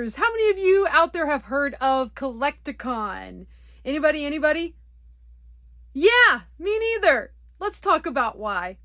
collectors, how many of you out there have heard of Collecticon? Anybody? Yeah, me neither. Let's talk about why.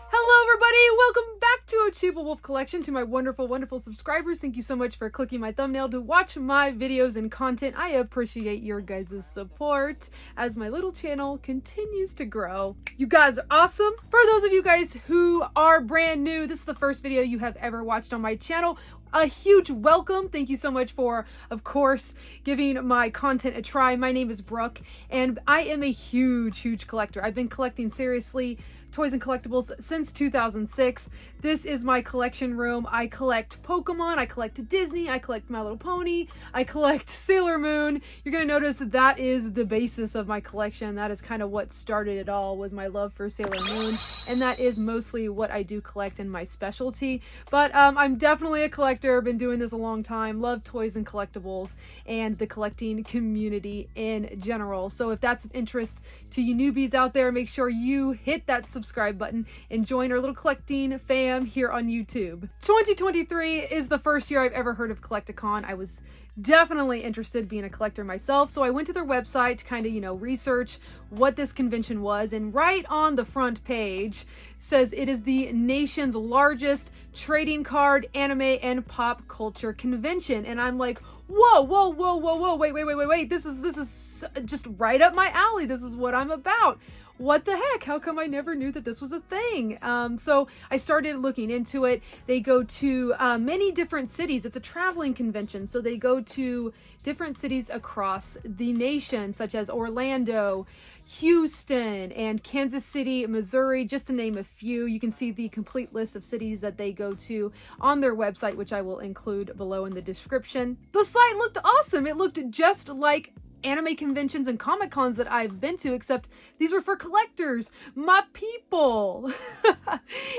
Hello everybody, welcome back to Ochibawolf Collection, to my wonderful subscribers. Thank you so much for clicking my thumbnail to watch my videos and content. I appreciate your guys' support as my little channel continues to grow. You guys are awesome. For those of you guys who are brand new, this is the first video you have ever watched on my channel. A huge welcome. Thank you so much for, of course, giving my content a try. My name is Brooke, and I am a huge collector. I've been collecting seriously toys and collectibles since 2006. This is my collection room. I collect Pokemon, I collect Disney, I collect My Little Pony, I collect Sailor Moon. You're gonna notice that that is the basis of my collection. That is kind of what started it all, was my love for Sailor Moon, and that is mostly what I do collect in my specialty. But I'm definitely a collector, been doing this a long time, love toys and collectibles and the collecting community in general. So if that's of interest to you newbies out there, make sure you hit that subscribe button and join our little collecting fam here on YouTube. 2023 is the first year I've ever heard of Collecticon. I was definitely interested being a collector myself, so I went to their website to kind of, research what this convention was, and right on the front page says it is the nation's largest trading card, anime, and pop culture convention. And I'm like, whoa, wait, this is just right up my alley. This is what I'm about. What the heck? How come I never knew that this was a thing? So I started looking into it. They go to many different cities. It's a traveling convention. So they go to different cities across the nation, such as Orlando, Houston, and Kansas City, Missouri, just to name a few. You can see the complete list of cities that they go to on their website, which I will include below in the description. The site looked awesome. It looked just like anime conventions and comic cons that I've been to, except these were for collectors, my people.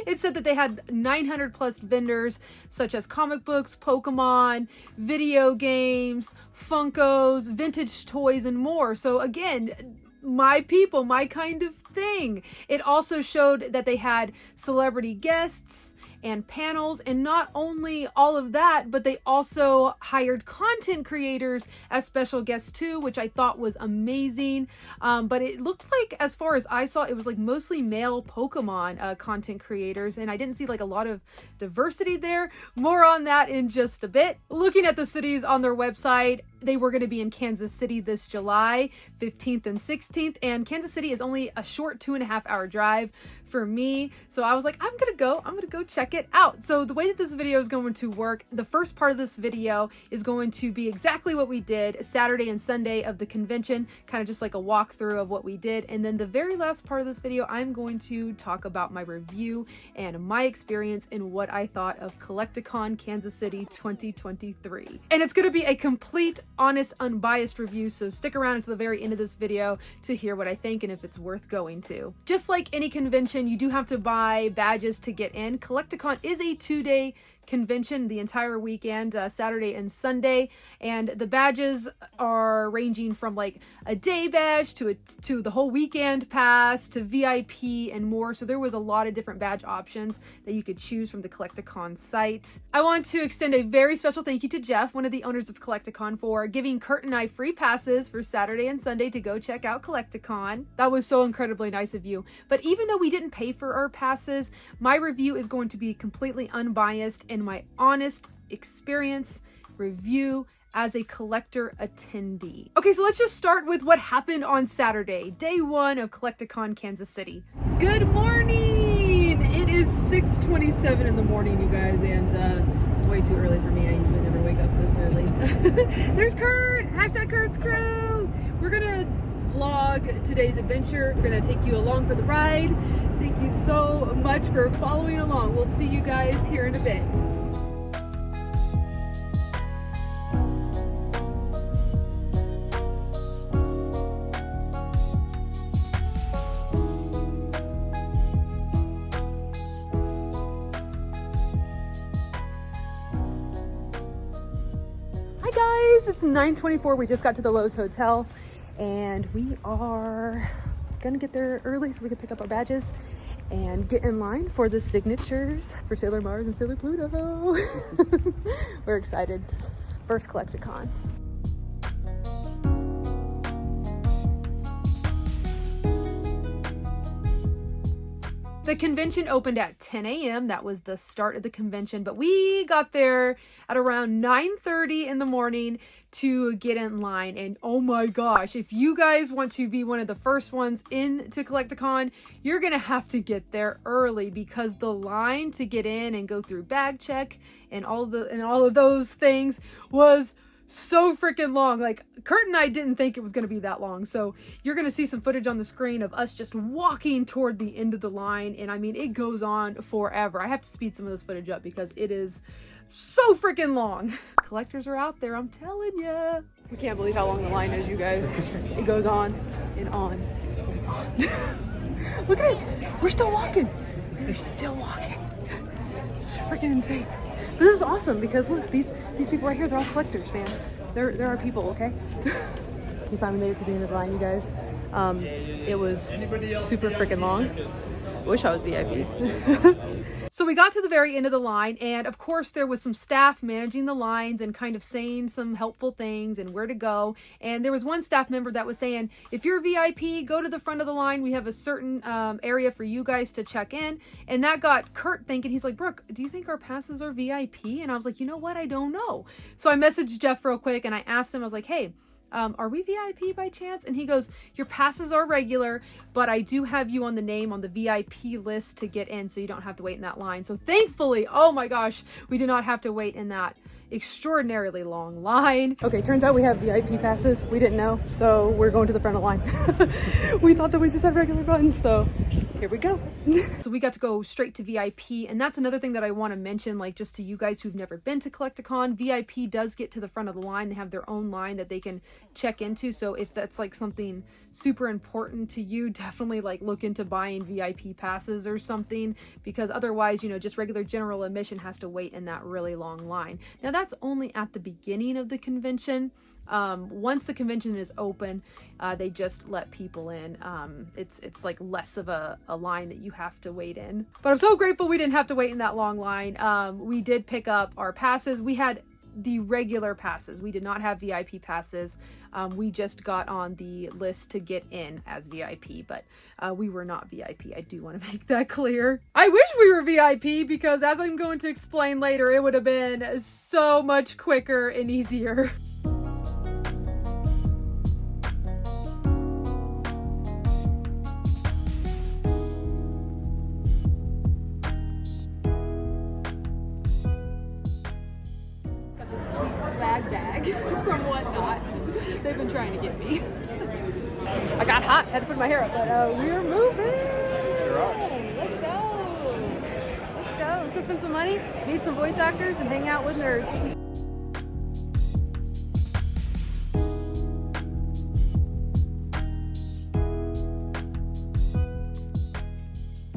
It said that they had 900 plus vendors, such as comic books, Pokemon, video games, Funkos, vintage toys, and more. So again, my people, my kind of thing. It also showed that they had celebrity guests and panels, and not only all of that, but they also hired content creators as special guests too, which I thought was amazing. But it looked like, as far as I saw, it was like mostly male Pokemon content creators, and I didn't see like a lot of diversity there. More on that in just a bit. Looking at the cities on their website, they were going to be in Kansas City this July 15th and 16th, and Kansas City is only a short 2.5-hour drive for me. So I was like, I'm gonna go check it out. So the way that this video is going to work, the first part of this video is going to be exactly what we did Saturday and Sunday of the convention, kind of just like a walkthrough of what we did. And then the very last part of this video, I'm going to talk about my review and my experience and what I thought of Collecticon Kansas City 2023. And it's gonna be a complete, honest, unbiased review, so stick around until the very end of this video to hear what I think and if it's worth going to. Just like any convention, you do have to buy badges to get in. Collecticon is a 2-day convention, the entire weekend, Saturday and Sunday, and the badges are ranging from like a day badge to the whole weekend pass to VIP and more. So there was a lot of different badge options that you could choose from the Collecticon site. I want to extend a very special thank you to Jeff, one of the owners of Collecticon, for giving Curt and I free passes for Saturday and Sunday to go check out Collecticon. That was so incredibly nice of you. But even though we didn't pay for our passes, my review is going to be completely unbiased and my honest experience review as a collector attendee. Okay, so let's just start with what happened on Saturday, day one of Collecticon Kansas City. Good morning! It is 6:27 in the morning, you guys, and it's way too early for me. I usually never wake up this early. There's Curt! Hashtag Curt's Crew! We're gonna vlog today's adventure. We're gonna take you along for the ride. Thank you so much for following along. We'll see you guys here in a bit. Hi guys, it's 9:24. We just got to the Lowe's Hotel and we are gonna get there early so we can pick up our badges and get in line for the signatures for Sailor Mars and Sailor Pluto. We're excited. First Collecticon. The convention opened at 10 a.m. That was the start of the convention, but we got there at around 9:30 in the morning to get in line. And oh my gosh, if you guys want to be one of the first ones into Collecticon, you're gonna have to get there early, because the line to get in and go through bag check and all of those things was so freaking long. Like, Curt and I didn't think it was going to be that long. So you're going to see some footage on the screen of us just walking toward the end of the line. And I mean, it goes on forever. I have to speed some of this footage up because it is so freaking long. Collectors are out there, I'm telling you. We can't believe how long the line is, you guys. It goes on and on and on. Look at it. We're still walking. We're still walking. It's freaking insane. But this is awesome because look, these people right here, they're all collectors, man. They're our people, okay? We finally made it to the end of the line, you guys. It was super freaking long. Wish I was VIP. So we got to the very end of the line, and of course there was some staff managing the lines and kind of saying some helpful things and where to go. And there was one staff member that was saying, if you're VIP, go to the front of the line. We have a certain area for you guys to check in. And that got Curt thinking. He's like, Brooke, do you think our passes are VIP? And I was like, you know what? I don't know. So I messaged Jeff real quick and I asked him, I was like, hey, are we VIP by chance? And he goes, your passes are regular, but I do have you on the name on the VIP list to get in, so you don't have to wait in that line. So thankfully, oh my gosh, we did not have to wait in that extraordinarily long line. Okay, turns out we have VIP passes. We didn't know, so we're going to the front of the line. We thought that we just had regular buttons, so here we go. So we got to go straight to VIP, and that's another thing that I want to mention, like just to you guys who've never been to Collecticon, VIP does get to the front of the line. They have their own line that they can check into, so if that's like something super important to you, definitely like look into buying VIP passes or something, because otherwise, you know, just regular general admission has to wait in that really long line. Now that's only at the beginning of the convention. Once the convention is open, they just let people in. It's like less of a line that you have to wait in. But I'm so grateful we didn't have to wait in that long line. We did pick up our passes. We had the regular passes. We did not have VIP passes. We just got on the list to get in as VIP, but we were not VIP. I do want to make that clear. I wish we were VIP, because as I'm going to explain later, it would have been so much quicker and easier. Bag from Whatnot. They've been trying to get me. I got hot, had to put my hair up, but we're moving. Let's go. Let's go. Let's go spend some money, meet some voice actors, and hang out with nerds.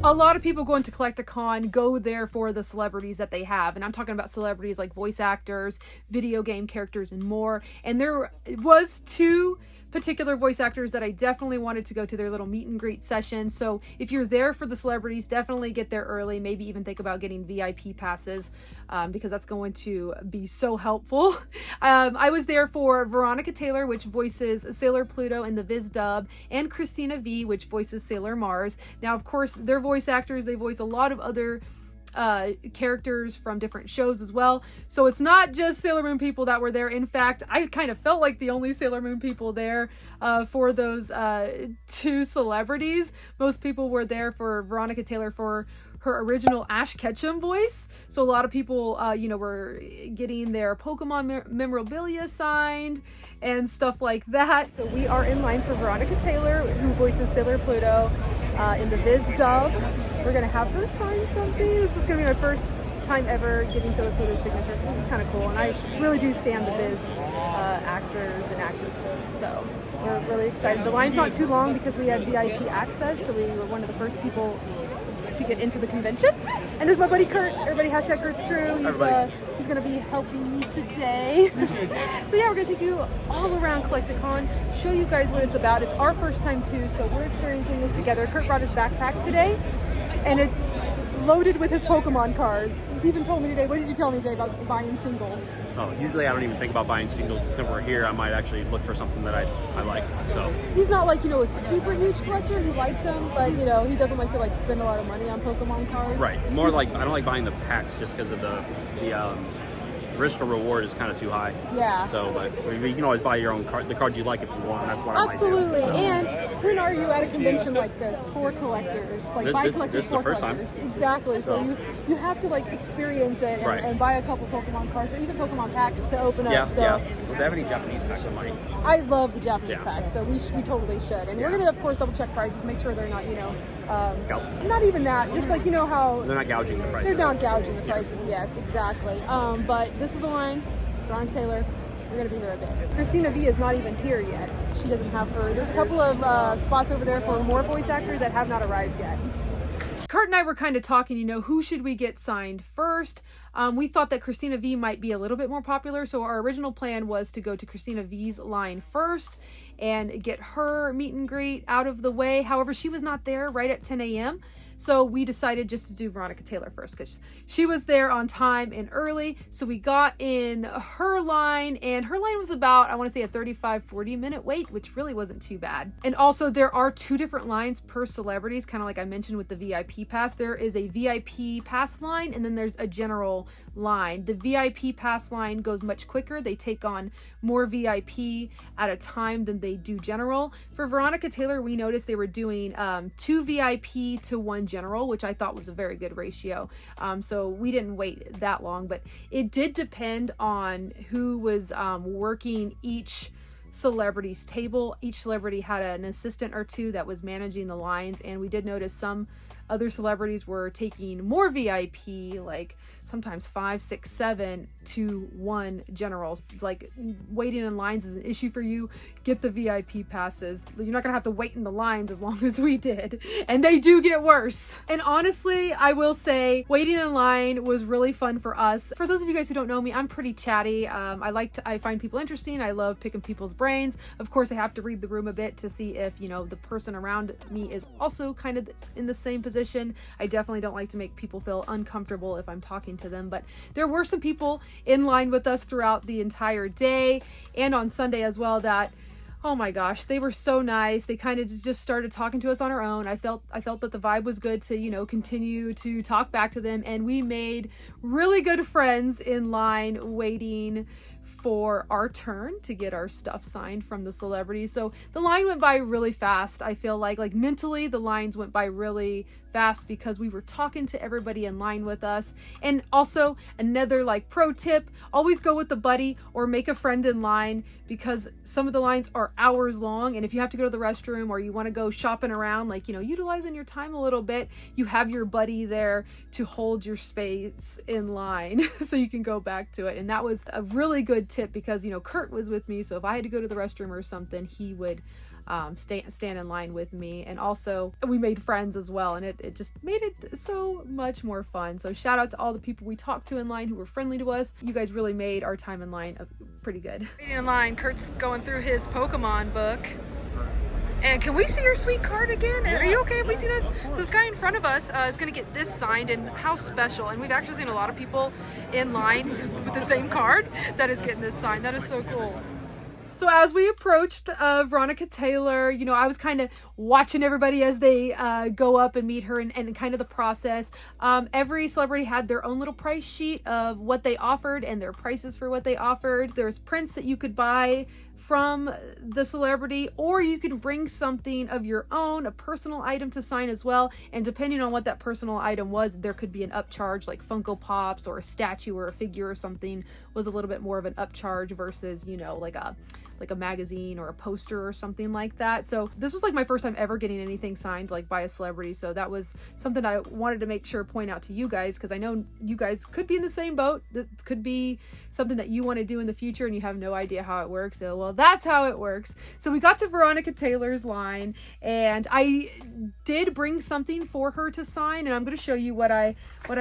A lot of people going to Collecticon go there for the celebrities that they have. And I'm talking about celebrities like voice actors, video game characters, and more. And there was two particular voice actors that I definitely wanted to go to their little meet and greet session. So if you're there for the celebrities, definitely get there early. Maybe even think about getting VIP passes, because that's going to be so helpful. I was there for Veronica Taylor, which voices Sailor Pluto in the Viz dub, and Christina V, which voices Sailor Mars. Now, of course, they're voice actors. They voice a lot of other characters from different shows as well. So it's not just Sailor Moon people that were there. In fact, I kind of felt like the only Sailor Moon people there for those two celebrities. Most people were there for Veronica Taylor for her original Ash Ketchum voice. So a lot of people, you know, were getting their Pokemon memorabilia signed and stuff like that. So we are in line for Veronica Taylor, who voices Sailor Pluto in the Viz dub. We're gonna have her sign something. This is gonna be my first time ever getting Sailor Pluto's signature, so this is kind of cool. And I really do stand the Viz actors and actresses, so we're really excited. The line's not too long because we had VIP access, so we were one of the first people to get into the convention. And there's my buddy Curt. Everybody hashtag Curt's crew. He's gonna be helping me today. So yeah, we're gonna take you all around Collecticon, show you guys what it's about. It's our first time too, so we're experiencing this together. Curt brought his backpack today. and it's loaded with his Pokemon cards. He even told me today, what did you tell me today about buying singles? Oh, usually I don't even think about buying singles. Since we're here, I might actually look for something that I like. So he's not like, a super huge collector. He likes them, but he doesn't like to spend a lot of money on Pokemon cards. Right. More like I don't like buying the packs just because of the risk to reward is kind of too high. Yeah. So, but you can always buy your own card, the cards you like if you want. That's what I might do. Absolutely. And when are you at a convention like this for collectors, like by collectors for collectors? Exactly. So you have to experience it and buy a couple Pokemon cards or even Pokemon packs to open up. So yeah. If they have any Japanese packs, I might. I love the Japanese packs, so we totally should. And we're gonna of course double check prices, make sure they're not scalped. Not even that. Just how they're not gouging the prices. They're not gouging the prices. Yes, exactly. But this is the line. Veronica Taylor. We're going to be here a bit. Christina V is not even here yet. She doesn't have her. There's a couple of spots over there for more voice actors that have not arrived yet. Curt and I were kind of talking, who should we get signed first? We thought that Christina V might be a little bit more popular, so our original plan was to go to Christina V's line first and get her meet and greet out of the way. However, she was not there right at 10 a.m., so we decided just to do Veronica Taylor first because she was there on time and early. So we got in her line, and her line was about, I want to say, a 35-40 minute wait, which really wasn't too bad. And also there are 2 different lines per celebrities, kind of like I mentioned with the VIP pass. There is a VIP pass line, and then there's a general line. The VIP pass line goes much quicker. They take on more VIP at a time than they do general. For Veronica Taylor, we noticed they were doing 2 VIP to 1 general, which I thought was a very good ratio. So we didn't wait that long, but it did depend on who was working each celebrity's table. Each celebrity had an assistant or 2 that was managing the lines, and we did notice some other celebrities were taking more VIP, like sometimes 5, 6, 7 to 1 generals. Like waiting in lines is an issue for you. Get the VIP passes. You're not gonna have to wait in the lines as long as we did, and they do get worse. And honestly, I will say waiting in line was really fun for us. For those of you guys who don't know me, I'm pretty chatty. I find people interesting. I love picking people's brains. Of course, I have to read the room a bit to see if the person around me is also kind of in the same position. I definitely don't like to make people feel uncomfortable if I'm talking to them, but there were some people in line with us throughout the entire day and on Sunday as well that, oh my gosh, they were so nice. They kind of just started talking to us on our own. I felt that the vibe was good to, continue to talk back to them, and we made really good friends in line waiting for our turn to get our stuff signed from the celebrities. So the line went by really fast. I feel like mentally the lines went by really fast because we were talking to everybody in line with us. And also another pro tip, always go with the buddy or make a friend in line, because some of the lines are hours long, and if you have to go to the restroom or you want to go shopping around, utilizing your time a little bit, you have your buddy there to hold your space in line so you can go back to it. And that was a really good tip because Curt was with me, so if I had to go to the restroom or something, he would stand in line with me. And also we made friends as well, and it just made it so much more fun. So shout out to all the people we talked to in line who were friendly to us. You guys really made our time in line pretty good. Waiting in line, Curt's going through his Pokemon book. And can we see your sweet card again? Are you okay if we see this? So this guy in front of us is going to get this signed, and how special. And we've actually seen a lot of people in line with the same card that is getting this signed. That is so cool. So as we approached Veronica Taylor, I was kind of watching everybody as they go up and meet her and kind of the process. Every celebrity had their own little price sheet of what they offered and their prices for what they offered. There's prints that you could buy from the celebrity, or you can bring something of your own, a personal item to sign as well. And depending on what that personal item was, there could be an upcharge, like Funko Pops or a statue or a figure or something was a little bit more of an upcharge versus, like a magazine or a poster or something like that. So this was my first time ever getting anything signed by a celebrity. So that was something I wanted to make sure point out to you guys, because I know you guys could be in the same boat. This could be something that you want to do in the future and you have no idea how it works. So, well, that's how it works. So we got to Veronica Taylor's line, and I did bring something for her to sign, and I'm going to show you what I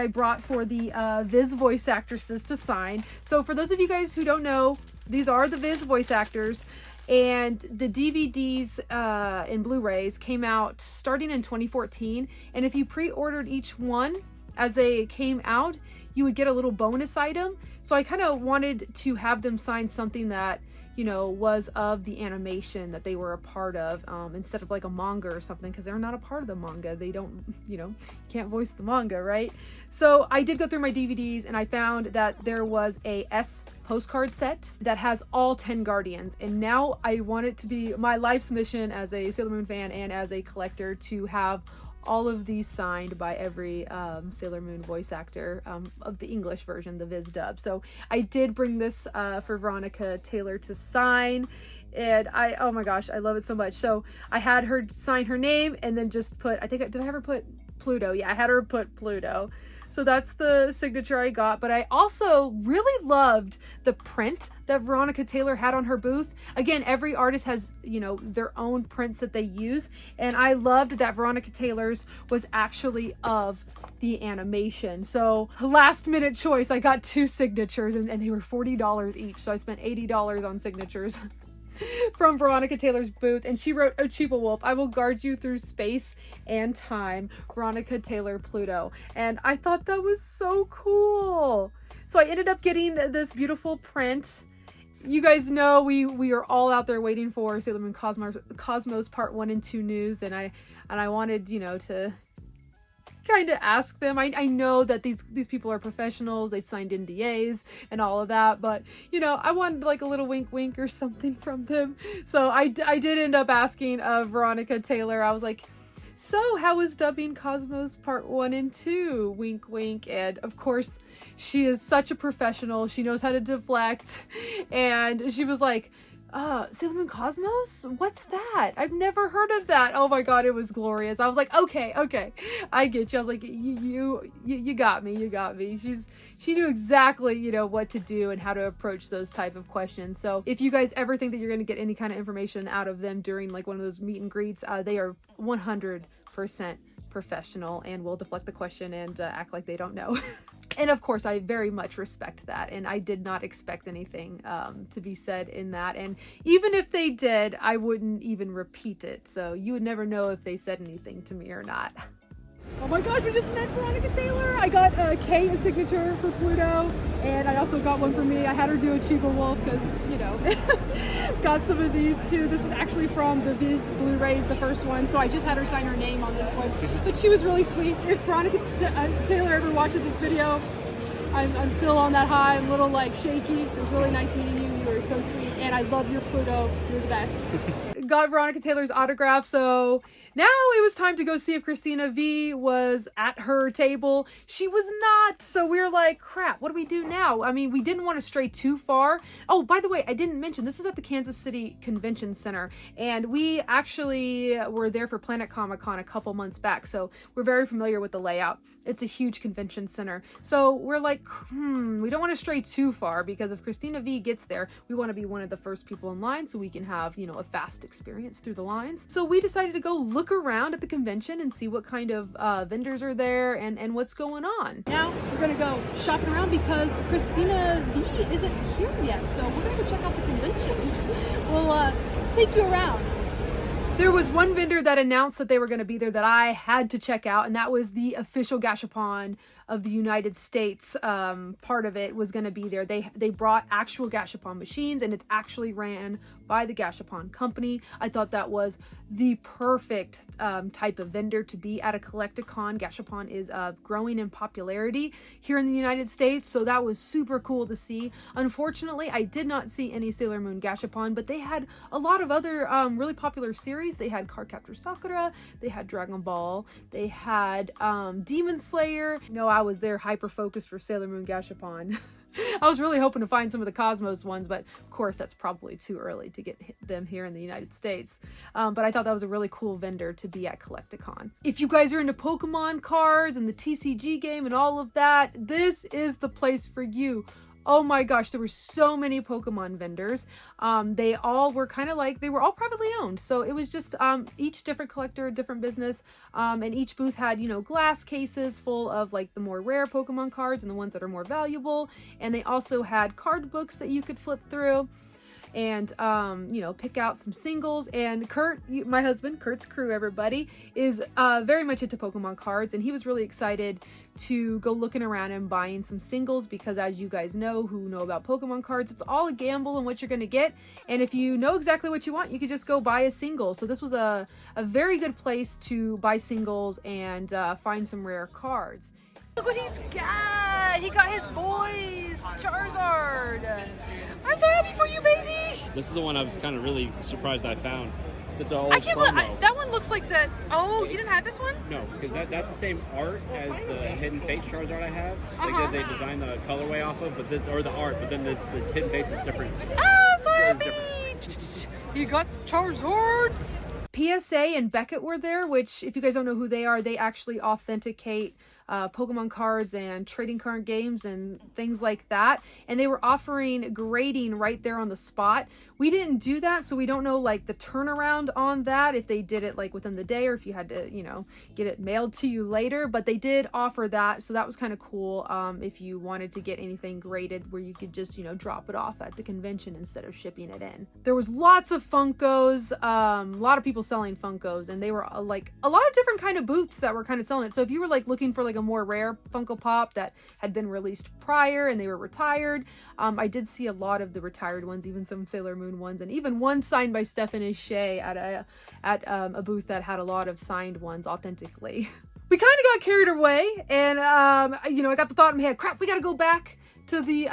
brought for the Viz voice actresses to sign. So for those of you guys who don't know, these are the Viz voice actors, And the DVDs and Blu-rays came out starting in 2014. And if you pre-ordered each one as they came out, you would get a little bonus item. So I kind of wanted to have them sign something that, you know, was of the animation that they were a part of, instead of like a manga or something, because they're not a part of the manga. They don't, you know, can't voice the manga, right? So I did go through my DVDs and I found that there was a S postcard set that has all 10 Guardians. And now I want it to be my life's mission as a Sailor Moon fan and as a collector to have all of these signed by every Sailor Moon voice actor of the English version, the Viz dub. So I did bring this for Veronica Taylor to sign, and oh my gosh, I love it so much. So I had her sign her name and then just put, did I have her put Pluto? Yeah, I had her put Pluto. So that's the signature I got. But I also really loved the print that Veronica Taylor had on her booth. Again, every artist has, you know, their own prints that they use. And I loved that Veronica Taylor's was actually of the animation. So last minute choice, I got 2 signatures and they were $40 each. So I spent $80 on signatures from Veronica Taylor's booth, and she wrote, Ochibawolf, I will guard you through space and time, Veronica Taylor Pluto. And I thought that was so cool. So I ended up getting this beautiful print. You guys know we are all out there waiting for Sailor Moon Cosmos Part 1 and 2 news, and I wanted, you know, to kind of ask them. I know that these people are professionals, they've signed NDAs and all of that, but you know, I wanted like a little wink or something from them. So I did end up asking Veronica Taylor. I was like, so how was dubbing Cosmos Part 1 and 2? Wink wink. And of course she is such a professional, she knows how to deflect, and she was like, Sailor Moon Cosmos? What's that? I've never heard of that. Oh my god, it was glorious. I was like, okay, I get you. I was like, you got me. She knew exactly, you know, what to do and how to approach those type of questions. So if you guys ever think that you're going to get any kind of information out of them during like one of those meet and greets, they are 100% professional and will deflect the question and act like they don't know. And of course, I very much respect that, and I did not expect anything to be said in that. And even if they did, I wouldn't even repeat it. So you would never know if they said anything to me or not. Oh my gosh, we just met Veronica Taylor. I got Kay a signature for Pluto, and I also got one for me. I had her do Ochibawolf because, you know, got some of these too. This is actually from the Viz Blu-rays, the first one, so I just had her sign her name on this one. But she was really sweet. If Veronica Taylor ever watches this video, I'm still on that high. I'm a little like shaky. It was really nice meeting you. You were so sweet, and I love your Pluto. You're the best. Got Veronica Taylor's autograph, so now it was time to go see if Christina V was at her table. She was not, so we were like, crap, what do we do now? I mean, we didn't want to stray too far. Oh, by the way, I didn't mention, this is at the Kansas City Convention Center, and we actually were there for Planet Comic-Con a couple months back, so we're very familiar with the layout. It's a huge convention center, so we're like, we don't want to stray too far, because if Christina V gets there, we want to be one of the first people in line so we can have, you know, a fast experience through the lines. So we decided to go look around at the convention and see what kind of vendors are there and what's going on. Now we're gonna go shopping around because Christina V isn't here yet, so we're gonna go check out the convention. We'll take you around. There was one vendor that announced that they were going to be there that I had to check out, and that was the official Gashapon of the United States. Part of it was going to be there. They brought actual Gashapon machines, and it's actually ran by the Gashapon company. I thought that was the perfect type of vendor to be at a Collecticon. Gashapon is growing in popularity here in the United States, so that was super cool to see. Unfortunately, I did not see any Sailor Moon Gashapon, but they had a lot of other really popular series. They had Cardcaptor Sakura, they had Dragon Ball, they had Demon Slayer. You know, I was there hyper focused for Sailor Moon Gashapon. I was really hoping to find some of the Cosmos ones, but of course that's probably too early to get them here in the United States. But I thought that was a really cool vendor to be at Collecticon. If you guys are into Pokemon cards and the TCG game and all of that, this is the place for you. Oh my gosh, there were so many Pokemon vendors. They all were kind of like, they were all privately owned. So it was just each different collector, different business. And each booth had, you know, glass cases full of like the more rare Pokemon cards and the ones that are more valuable. And they also had card books that you could flip through. and you know, pick out some singles. And Curt, my husband, Curt's crew, everybody, is very much into Pokemon cards, and he was really excited to go looking around and buying some singles, because as you guys know who know about Pokemon cards, it's all a gamble on what you're going to get, and if you know exactly what you want, you could just go buy a single. So this was a very good place to buy singles and find some rare cards. Look what he's got! He got his boys Charizard! I'm so happy for you, baby! This is the one I was kind of really surprised I found. It's an old I can't believe promo. that one looks like the. Oh, you didn't have this one? No, because that's the same art as the Hidden Fate Charizard I have. Like they designed the colorway off of, or the art, but then the Hidden Face is different. Oh, I'm so happy! You got some Charizards! PSA and Beckett were there, which, if you guys don't know who they are, they actually authenticate Pokemon cards and trading card games and things like that. And they were offering grading right there on the spot. We didn't do that, so we don't know like the turnaround on that, if they did it like within the day or if you had to, you know, get it mailed to you later. But they did offer that, so that was kind of cool if you wanted to get anything graded where you could just, you know, drop it off at the convention instead of shipping it in. There was lots of Funkos, a lot of people selling Funkos, and they were like a lot of different kind of booths that were kind of selling it. So if you were like looking for like a more rare Funko Pop that had been released prior and they were retired, I did see a lot of the retired ones, even some Sailor Moon ones, and even one signed by Stephanie Shea at a booth that had a lot of signed ones authentically. We kind of got carried away, and you know, I got the thought in my head, crap, we got to go back to the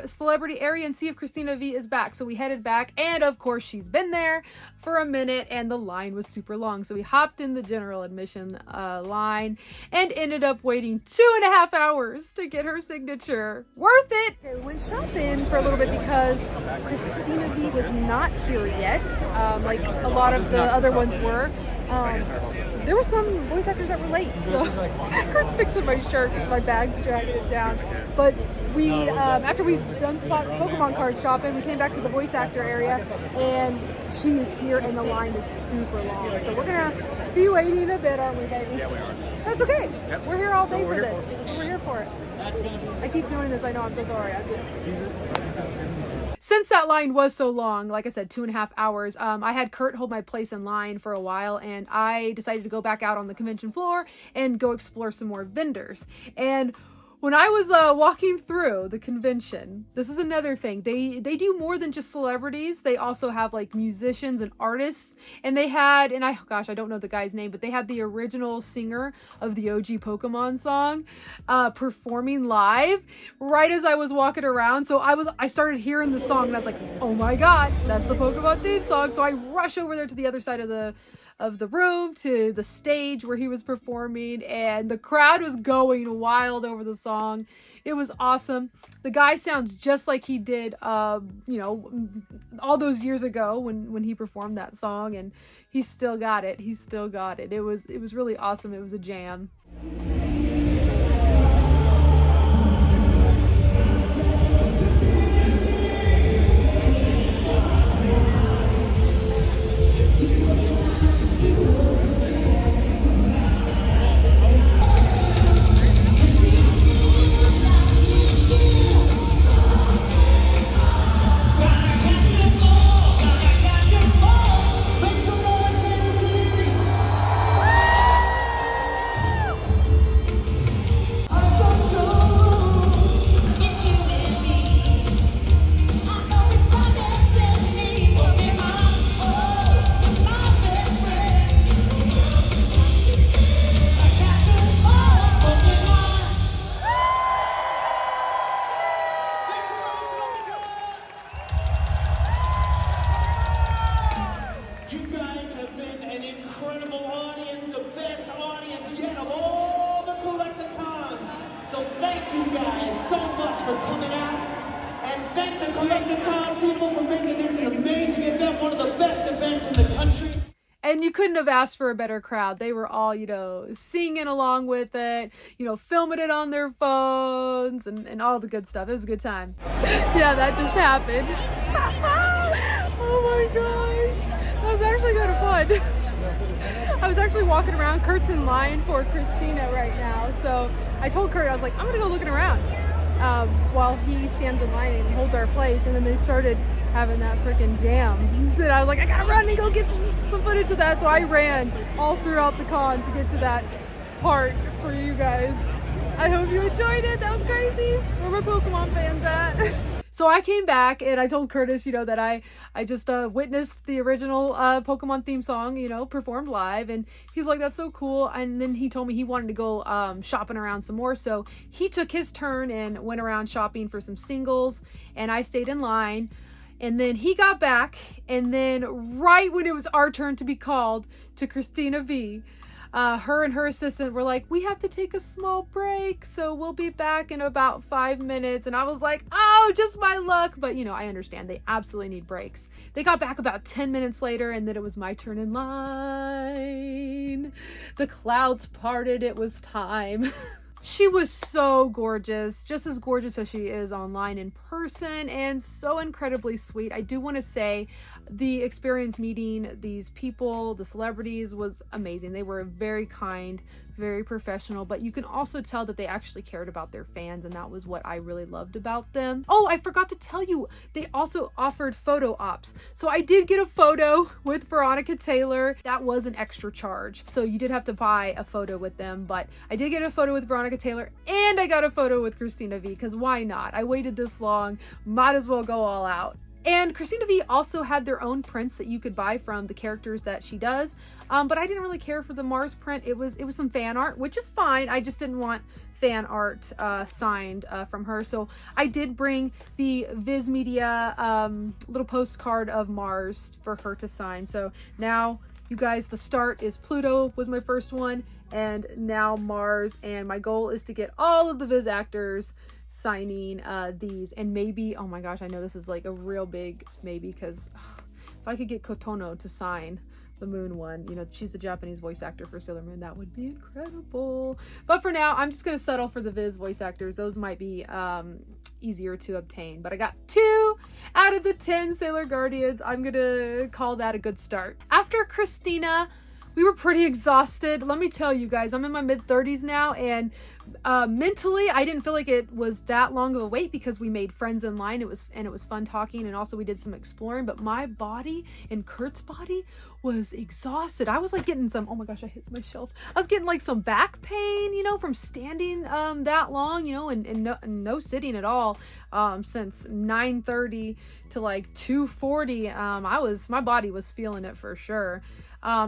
celebrity area and see if Christina V is back. So we headed back, and of course she's been there for a minute, and the line was super long. So we hopped in the general admission line and ended up waiting 2.5 hours to get her signature. Worth it! Okay, we went shopping for a little bit because Christina V was not here yet, like a lot of the other ones were. There were some voice actors that were late, so Kurt's fixing my shirt because my bag's dragging it down. But we, after we done Pokemon card shopping, we came back to the voice actor area, and she is here, and the line is super long. So we're gonna be waiting a bit, aren't we, baby? Yeah, we are. That's okay. Yep. We're here all day for here this. That's what we're here for. I keep doing this. I know. I'm so sorry. I'm just. Since that line was so long, like I said, 2.5 hours, I had Curt hold my place in line for a while, and I decided to go back out on the convention floor and go explore some more vendors. And when I was walking through the convention, this is another thing. They do more than just celebrities. They also have like musicians and artists. And they had, and I don't know the guy's name, but they had the original singer of the OG Pokemon song performing live right as I was walking around. So I started hearing the song, and I was like, oh my God, that's the Pokemon theme song. So I rush over there to the other side of the room, to the stage where he was performing, and the crowd was going wild over the song. It was awesome. The guy sounds just like he did, you know, all those years ago when he performed that song, and he still got it. He still got it. It was really awesome. It was a jam. For coming out, and thank the Collecticon people for making this an amazing event, one of the best events in the country. And you couldn't have asked for a better crowd. They were all, you know, singing along with it, you know, filming it on their phones and all the good stuff. It was a good time. Yeah, that just happened. Oh my gosh. That was actually kind of fun. I was actually walking around. Kurt's in line for Christina right now. So I told Curt, I was like, I'm going to go looking around while he stands in line and holds our place. And then they started having that freaking jam. So I was like, I gotta run and go get some footage of that. So I ran all throughout the con to get to that part for you guys. I hope you enjoyed it. That was crazy. Where my Pokemon fans at? So I came back and I told Curtis, you know, that I just witnessed the original Pokemon theme song, you know, performed live. And he's like, that's so cool. And then he told me he wanted to go shopping around some more. So he took his turn and went around shopping for some singles. And I stayed in line. And then he got back. And then right when it was our turn to be called to Christina V, her and her assistant were like, we have to take a small break, so we'll be back in about 5 minutes. And I was like, oh, just my luck. But you know, I understand they absolutely need breaks. They got back about 10 minutes later, and then it was my turn in line. The clouds parted. It was time. She was so gorgeous, just as gorgeous as she is online in person, and so incredibly sweet. I do want to say the experience meeting these people, the celebrities, was amazing. They were very kind, very professional, but you can also tell that they actually cared about their fans, and that was what I really loved about them. Oh, I forgot to tell you, they also offered photo ops. So I did get a photo with Veronica Taylor. That was an extra charge, so you did have to buy a photo with them, but I did get a photo with Veronica Taylor, and I got a photo with Christina V, because why not? I waited this long, might as well go all out. And Christina V also had their own prints that you could buy from the characters that she does. But I didn't really care for the Mars print. It was some fan art, which is fine. I just didn't want fan art signed from her. So I did bring the Viz Media little postcard of Mars for her to sign. So now, you guys, the start is Pluto was my first one, and now Mars. And my goal is to get all of the Viz actors signing these, and maybe, oh my gosh, I know this is like a real big maybe, because if I could get Kotono to sign the Moon one, you know, she's a Japanese voice actor for Sailor Moon, that would be incredible. But for now, I'm just gonna settle for the Viz voice actors. Those might be easier to obtain, but I got 2 out of the 10 Sailor Guardians. I'm gonna call that a good start. After Christina, we were pretty exhausted. Let me tell you guys, I'm in my mid-30s now, and mentally I didn't feel like it was that long of a wait, because we made friends in line. It was fun talking, and also we did some exploring, but my body and Kurt's body was exhausted. I was like getting some, oh my gosh, I hit my shelf. I was getting like some back pain, you know, from standing that long, you know, and no sitting at all since 9:30 to like 2:40. My body was feeling it for sure.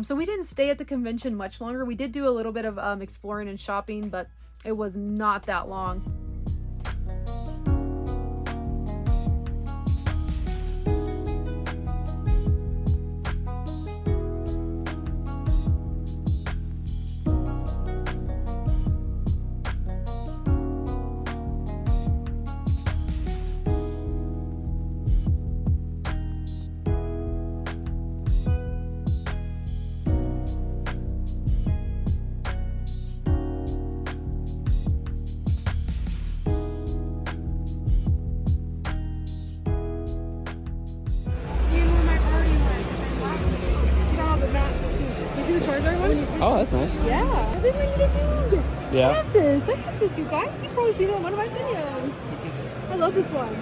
So we didn't stay at the convention much longer. We did do a little bit of exploring and shopping, but it was not that long. Oh, that's nice. Yeah, I think we need a dude. Yeah. I have this, you guys. You've probably seen it in one of my videos. I love this one.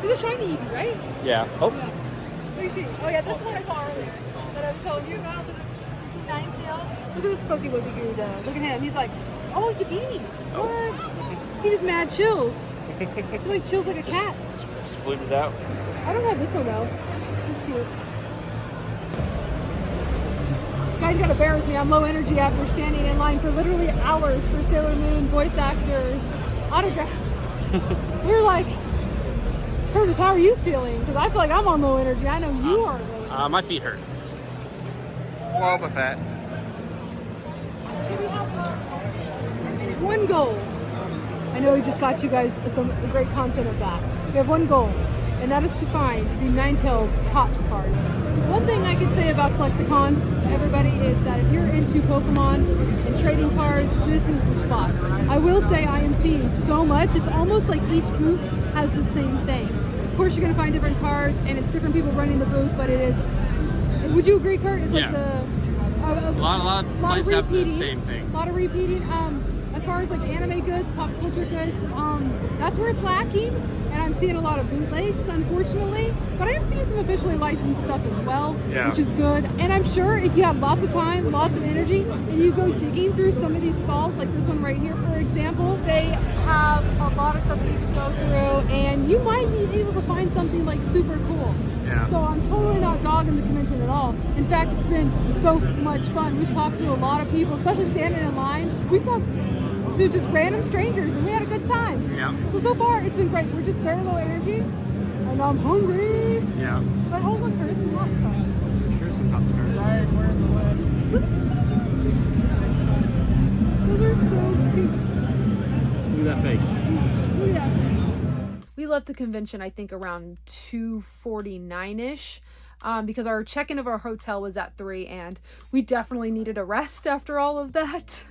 It's a shiny Eevee, right? Yeah. Oh. Yeah. What do you see? Oh yeah, this one I saw earlier that I was telling you about. Look at this Nine Tails. Look at this fuzzy wuzzy dude. Look at him. He's like, oh, it's a beanie. Oh. What? He just mad chills. He like chills like a cat. Split it out. I don't have this one though. He's cute. You guys gotta bear with me. I'm low energy after standing in line for literally hours for Sailor Moon voice actors autographs. We're like, Curtis, how are you feeling? Because I feel like I'm on low energy. I know you are. Really. My feet hurt. Well, but fat. So we have one goal. I know we just got you guys some great content of that. We have one goal, and that is to find the Ninetales Topps card. One thing I can say about Collecticon, everybody, is that if you're into Pokemon and trading cards, this is the spot. I will say I am seeing so much. It's almost like each booth has the same thing. Of course, you're going to find different cards, and it's different people running the booth, but it is... Would you agree, Kurt? It's like a lot of places have the same thing. A lot of repeating. as far as like anime goods, pop culture goods, that's where it's lacking. And I'm seeing a lot of bootlegs, unfortunately. But I am seeing some officially licensed stuff as well, which is good. And I'm sure if you have lots of time, lots of energy, and you go digging through some of these stalls, like this one right here, for example, they have a lot of stuff that you can go through, and you might be able to find something like super cool. Yeah. So I'm totally not dogging the convention at all. In fact, it's been so much fun. We've talked to a lot of people, especially standing in line. We've talked to just random strangers, and we had a good time. Yeah. So far, it's been great. We're just very low energy, and I'm hungry. Yeah. But oh look, there's some top stars. Sure, some top stars. Sorry, we're in the way. Look at these pigeons. Those are so cute. Look at that face. Look at that face. We left the convention, I think, around 2:49-ish. Because our check-in of our hotel was at 3, and we definitely needed a rest after all of that.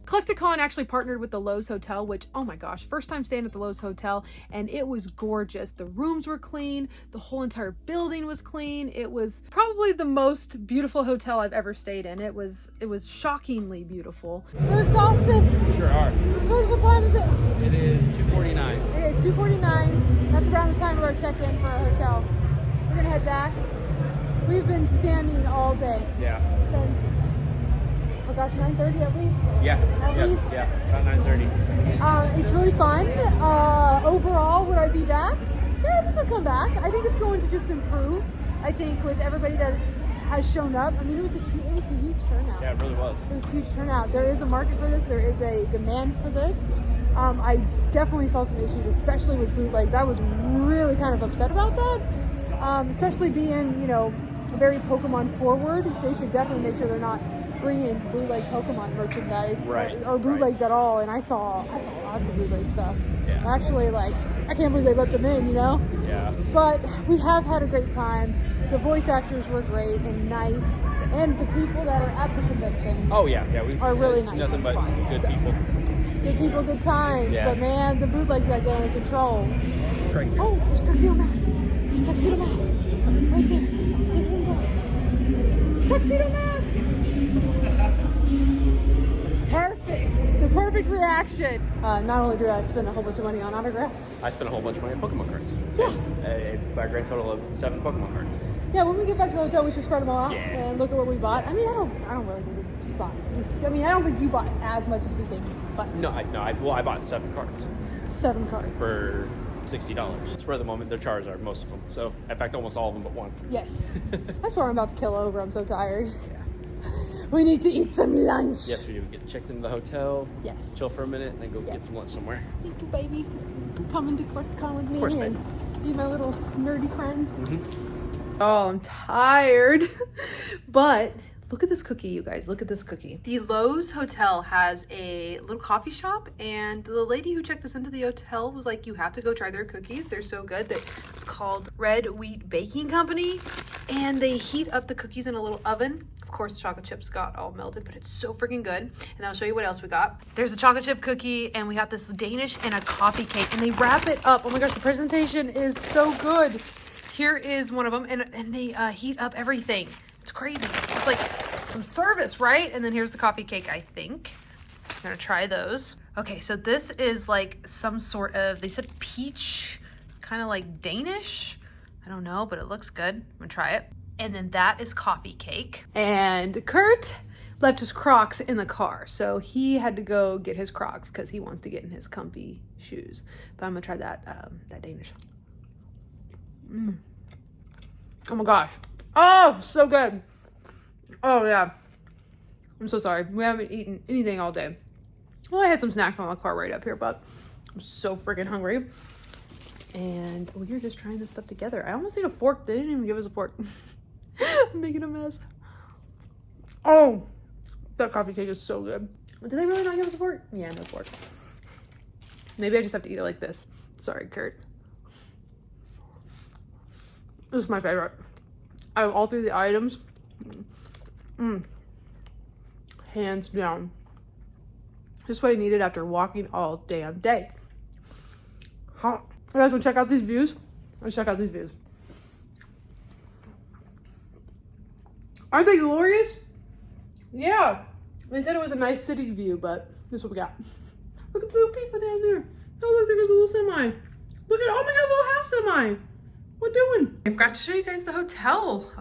Collecticon actually partnered with the Lowe's Hotel, which, oh my gosh, first time staying at the Lowe's Hotel, and it was gorgeous. The rooms were clean, the whole entire building was clean. It was probably the most beautiful hotel I've ever stayed in. It was shockingly beautiful. We're exhausted. Sure are. Curtis, what time is it? It is 2:49. It is 2:49. That's around the time of our check-in for our hotel. We're gonna head back. We've been standing all day. Yeah. Since, oh gosh, 9:30 at least? Yeah. At least? Yeah, about 9:30. It's really fun. Overall, would I be back? Yeah, I think I'll come back. I think it's going to just improve. I think with everybody that has shown up. I mean, it was a huge turnout. Yeah, it really was. It was a huge turnout. There is a market for this. There is a demand for this. I definitely saw some issues, especially with bootlegs. I was really kind of upset about that. Especially being, very Pokemon forward. They should definitely make sure they're not bringing bootleg Pokemon merchandise or bootlegs at all. And I saw lots of bootleg stuff. Yeah. Actually, I can't believe they let them in, Yeah. But we have had a great time. The voice actors were great and nice, and the people that are at the convention Oh yeah, are really nice. Nothing and but fun. good So, people. good people, good times. Yeah. But man, the bootlegs got under control. Great. Oh, there's Tuxedo Mask. There's Tuxedo Mask. Right there. Give him a go. Tuxedo Mask! Perfect. The perfect reaction. Not only did I spend a whole bunch of money on autographs. I spent a whole bunch of money on Pokemon cards. Yeah. By a grand total of 7 Pokemon cards. Yeah, when we get back to the hotel, we should spread them all out Yeah. and look at what we bought. I mean, I don't really think we bought. I mean, I don't think you bought as much as we think, but I bought 7 cards 7 cards. for $60. It's for the moment they're Charizard, most of them. So, in fact, almost all of them but one. Yes. I swear I'm about to kill over. I'm so tired. We need to eat some lunch. Yes, we do. Get checked into the hotel. Yes. Chill for a minute, and then go get some lunch somewhere. Thank you, baby, for coming to Collecticon with me Of course, and baby. be my little nerdy friend. Mm-hmm. Oh, I'm tired. But look at this cookie, you guys. Look at this cookie. The Lowe's Hotel has a little coffee shop, and the lady who checked us into the hotel was like, you have to go try their cookies. They're so good. It's called Red Wheat Baking Company, and they heat up the cookies in a little oven. Of course, the chocolate chips got all melted, but it's so freaking good. And then I'll show you what else we got. There's a chocolate chip cookie, and we got this Danish and a coffee cake, and they wrap it up. Oh my gosh, the presentation is so good. Here is one of them, and they heat up everything. It's crazy. It's like some service, right? And then here's the coffee cake, I think. I'm gonna try those. Okay, so this is like some sort of, they said peach, kind of like Danish. I don't know, but it looks good. I'm gonna try it. And then that is coffee cake. And Curt left his Crocs in the car, so he had to go get his Crocs because he wants to get in his comfy shoes. But I'm gonna try that Danish. Oh my gosh. Oh, so good. Oh yeah. I'm so sorry. We haven't eaten anything all day. Well, I had some snacks on the car right up here, but I'm so freaking hungry. And we're just trying this stuff together. I almost need a fork. They didn't even give us a fork. I'm making a mess. Oh, that coffee cake is so good. Did they really not give us a fork? Yeah, no fork. Maybe I just have to eat it like this. Sorry, Curt. This is my favorite. I have all 3 of the items. Hands down. Just what I needed after walking all damn day. Huh. You guys want to check out these views? Let's check out these views. Aren't they glorious? Yeah. They said it was a nice city view, but this is what we got. Look at the little people down there. Oh, look, there's a little semi. Look at, oh my God, little half semi. What doing? I forgot to show you guys the hotel.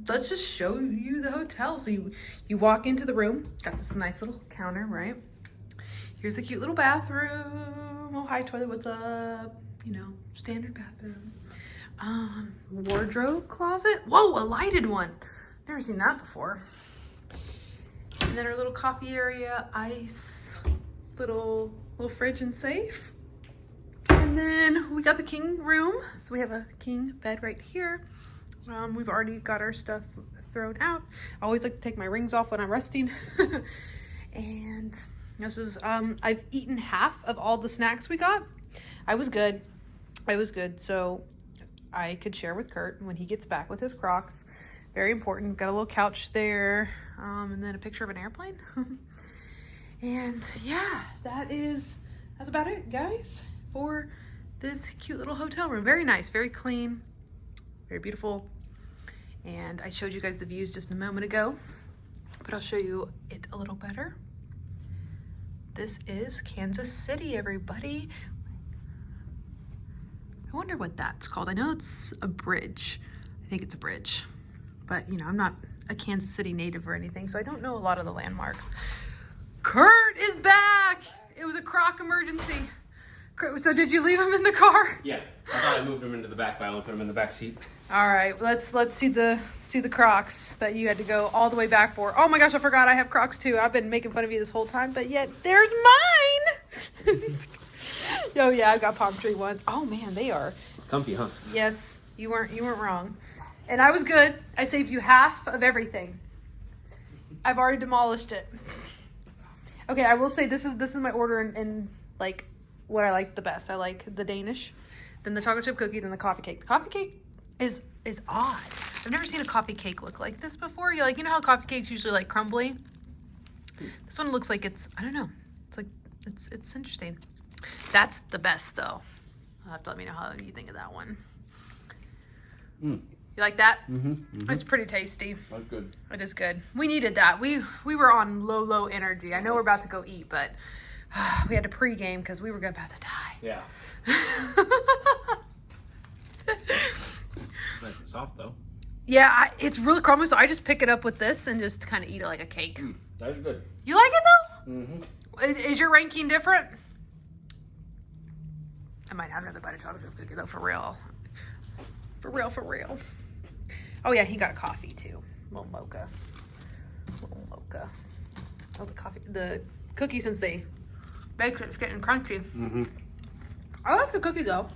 Let's just show you the hotel. So you walk into the room. Got this nice little counter, right? Here's a cute little bathroom. Oh, hi, toilet, what's up? You know, standard bathroom. Wardrobe closet. Whoa, a lighted one. Never seen that before. And then our little coffee area, ice, little fridge and safe. And then we got the king room. So we have a king bed right here. We've already got our stuff thrown out. I always like to take my rings off when I'm resting. And this is, I've eaten half of all the snacks we got. I was good. So I could share with Curt when he gets back with his Crocs. Very important. Got a little couch there. And then a picture of an airplane. And yeah, that's about it, guys, for this cute little hotel room. Very nice, very clean, very beautiful. And I showed you guys the views just a moment ago, but I'll show you it a little better. This is Kansas City, everybody. I wonder what that's called. I know it's a bridge. I think it's a bridge. But, you know, I'm not a Kansas City native or anything, so I don't know a lot of the landmarks. Curt is back! It was a Croc emergency. So did you leave him in the car? Yeah, I thought I moved him into the back, but I only put him in the back seat. All right, let's see the Crocs that you had to go all the way back for. Oh my gosh, I forgot I have Crocs too. I've been making fun of you this whole time, but yet there's mine. Oh yeah, I've got palm tree ones. Oh man, they are Comfy, huh? Yes, you weren't wrong. And I was good. I saved you half of everything. I've already demolished it. Okay, I will say this is my order in like what I like the best. I like the Danish, then the chocolate chip cookie, then the coffee cake. The coffee cake is odd. I've never seen a coffee cake look like this before. You know how coffee cakes usually like crumbly? This one looks like it's, I don't know. It's like it's interesting. That's the best though. You'll have to let me know how you think of that one. You like that? It's pretty tasty. That's good. It is good. We needed that. We were on low energy. I know we're about to go eat, but we had to pregame because we were about to die. Yeah. Nice and soft though. Yeah, it's really crumbly, so I just pick it up with this and just kind of eat it like a cake. That's good. You like it though? Is your ranking different? I might have another bite of chocolate chip cookie though, for real. For real. Oh yeah, he got a coffee too. Little mocha. Oh, the cookie, since they baked it, it's getting crunchy. I like the cookie though.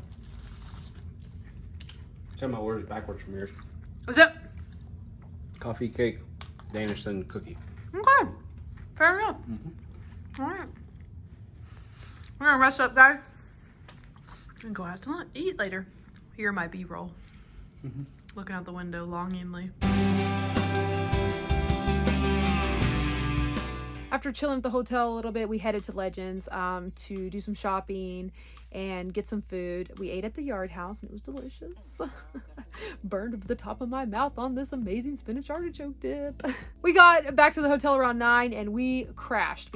Tell my words backwards from yours. Is it? Coffee, cake, Danish, then cookie. Okay. Fair enough. All right. We're gonna rest up, guys, and go out to eat later. Here my B-roll. Looking out the window longingly. After chilling at the hotel a little bit, we headed to Legends to do some shopping and get some food. We ate at the Yard House and it was delicious. Burned the top of my mouth on this amazing spinach artichoke dip. We got back to the hotel around 9 and we crashed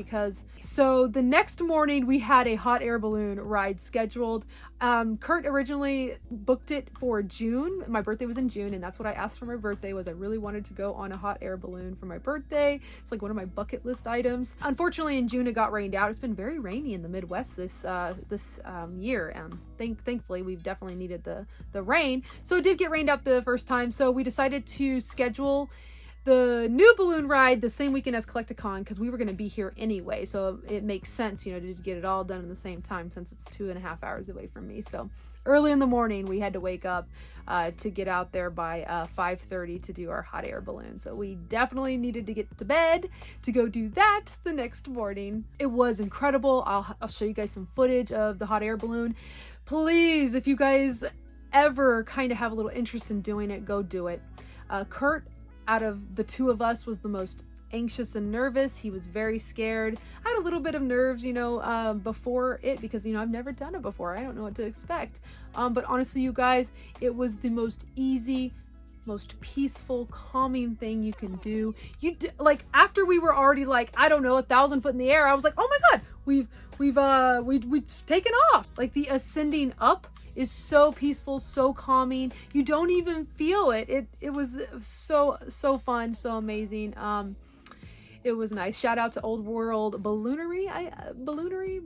so the next morning we had a hot air balloon ride scheduled. Curt originally booked it for June. My birthday was in June and that's what I asked for my birthday. Was I really wanted to go on a hot air balloon for my birthday. It's like one of my bucket list items. Unfortunately in June it got rained out. It's been very rainy in the Midwest this year. Thankfully we've definitely needed the rain. So it did get rained out the first time. So we decided to schedule the new balloon ride the same weekend as Collecticon because we were going to be here anyway. So it makes sense, to get it all done in the same time since it's 2.5 hours away from me. So early in the morning we had to wake up to get out there by 5:30 to do our hot air balloon. So we definitely needed to get to bed to go do that the next morning. It was incredible. I'll show you guys some footage of the hot air balloon. Please, if you guys ever kind of have a little interest in doing it, go do it. Curt, out of the two of us, was the most anxious and nervous. He was very scared. I had a little bit of nerves, before it because, I've never done it before. I don't know what to expect. But honestly, you guys, it was the most easy, most peaceful, calming thing you can do. Like after we were already 1,000 foot in the air, I was like, oh my God, we've taken off. Like the ascending up is so peaceful, so calming. You don't even feel it. It was so fun, so amazing. It was nice. Shout out to Old World Balloonery. Balloonery.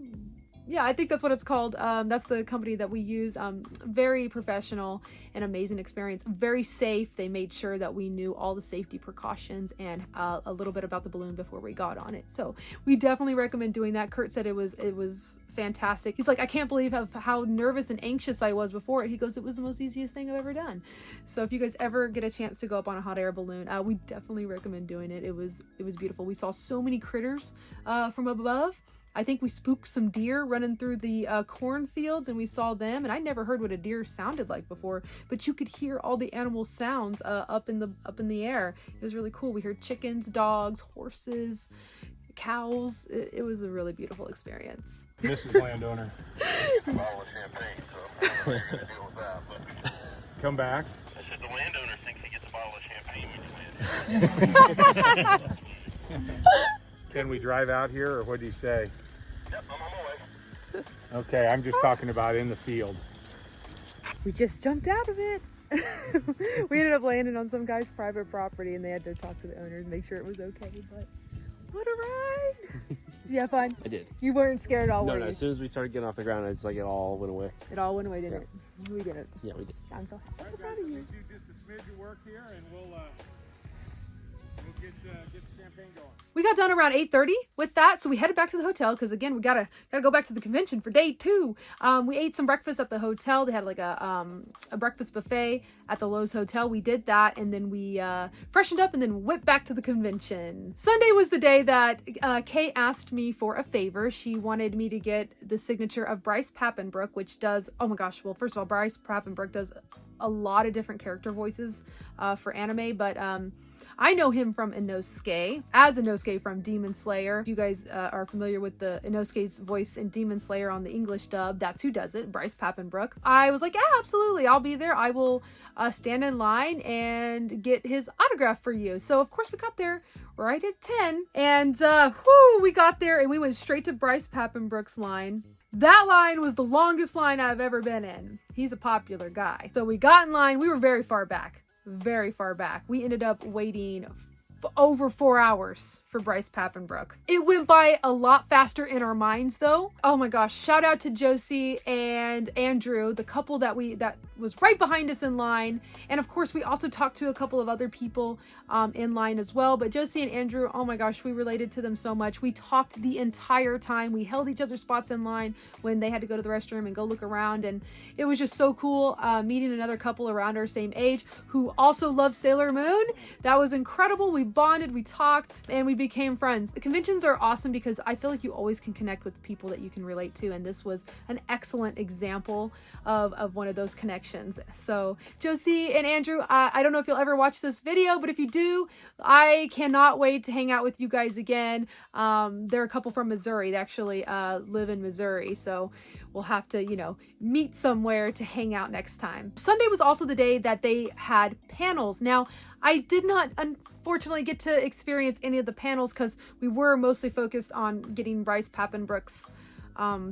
Yeah, I think that's what it's called. That's the company that we use. Very professional and amazing experience. Very safe. They made sure that we knew all the safety precautions and a little bit about the balloon before we got on it. So we definitely recommend doing that. Curt said it was fantastic. He's like, I can't believe how nervous and anxious I was before it. He goes, it was the most easiest thing I've ever done. So if you guys ever get a chance to go up on a hot air balloon, we definitely recommend doing it. It was beautiful. We saw so many critters from above. I think we spooked some deer running through the cornfields, and we saw them. And I never heard what a deer sounded like before, but you could hear all the animal sounds up in the air. It was really cool. We heard chickens, dogs, horses, cows. It was a really beautiful experience. Mrs. Landowner. Bottle of champagne, so I don't know what to deal with that, but Come back. I said the landowner thinks he gets a bottle of champagne when you land. Can we drive out here, or what do you say? Yep, I'm on my way. Okay, I'm just talking about in the field. We just jumped out of it. We ended up landing on some guy's private property, and they had to talk to the owners and make sure it was okay. But what a ride! Did you have fun? I did. You weren't scared at all, were No, you? as soon as we started getting off the ground, it's like it all went away. It all went away, didn't it? We did it. Yeah, we did. I'm so happy. I'm proud of you. Do just a smidge of work here, and we'll get the champagne going. We got done around 8:30 with that, so we headed back to the hotel because again we gotta go back to the convention for day 2. We ate some breakfast at the hotel. They had like a breakfast buffet at the Lowe's Hotel. We did that, and then we freshened up and then went back to the convention. Sunday was the day that Kay asked me for a favor. She wanted me to get the signature of Bryce Papenbrook, which does, oh my gosh, well, first of all, Bryce Papenbrook does a lot of different character voices for anime, but I know him from Inosuke, as Inosuke from Demon Slayer. If you guys are familiar with the Inosuke's voice in Demon Slayer on the English dub, that's who does it, Bryce Papenbrook. I was like, yeah, absolutely, I'll be there. I will stand in line and get his autograph for you. So of course we got there right at 10, and we got there and we went straight to Bryce Papenbrook's line. That line was the longest line I've ever been in. He's a popular guy. So we got in line. We were very far back. Very far back. We ended up waiting over 4 hours for Bryce Papenbrook. It went by a lot faster in our minds though. Oh my gosh, shout out to Josie and Andrew, the couple that was right behind us in line. And of course we also talked to a couple of other people in line as well. But Josie and Andrew, oh my gosh, we related to them so much. We talked the entire time. We held each other's spots in line when they had to go to the restroom and go look around. And it was just so cool meeting another couple around our same age who also love Sailor Moon. That was incredible. We bonded, we talked, and we became friends. The conventions are awesome because I feel like you always can connect with people that you can relate to, and this was an excellent example of one of those connections. So Josie and Andrew, I don't know if you'll ever watch this video, but if you do, I cannot wait to hang out with you guys again. They're a couple from Missouri. They actually live in Missouri, so we'll have to, meet somewhere to hang out next time. Sunday was also the day that they had panels. Now, I did not unfortunately get to experience any of the panels because we were mostly focused on getting Bryce Papenbrook's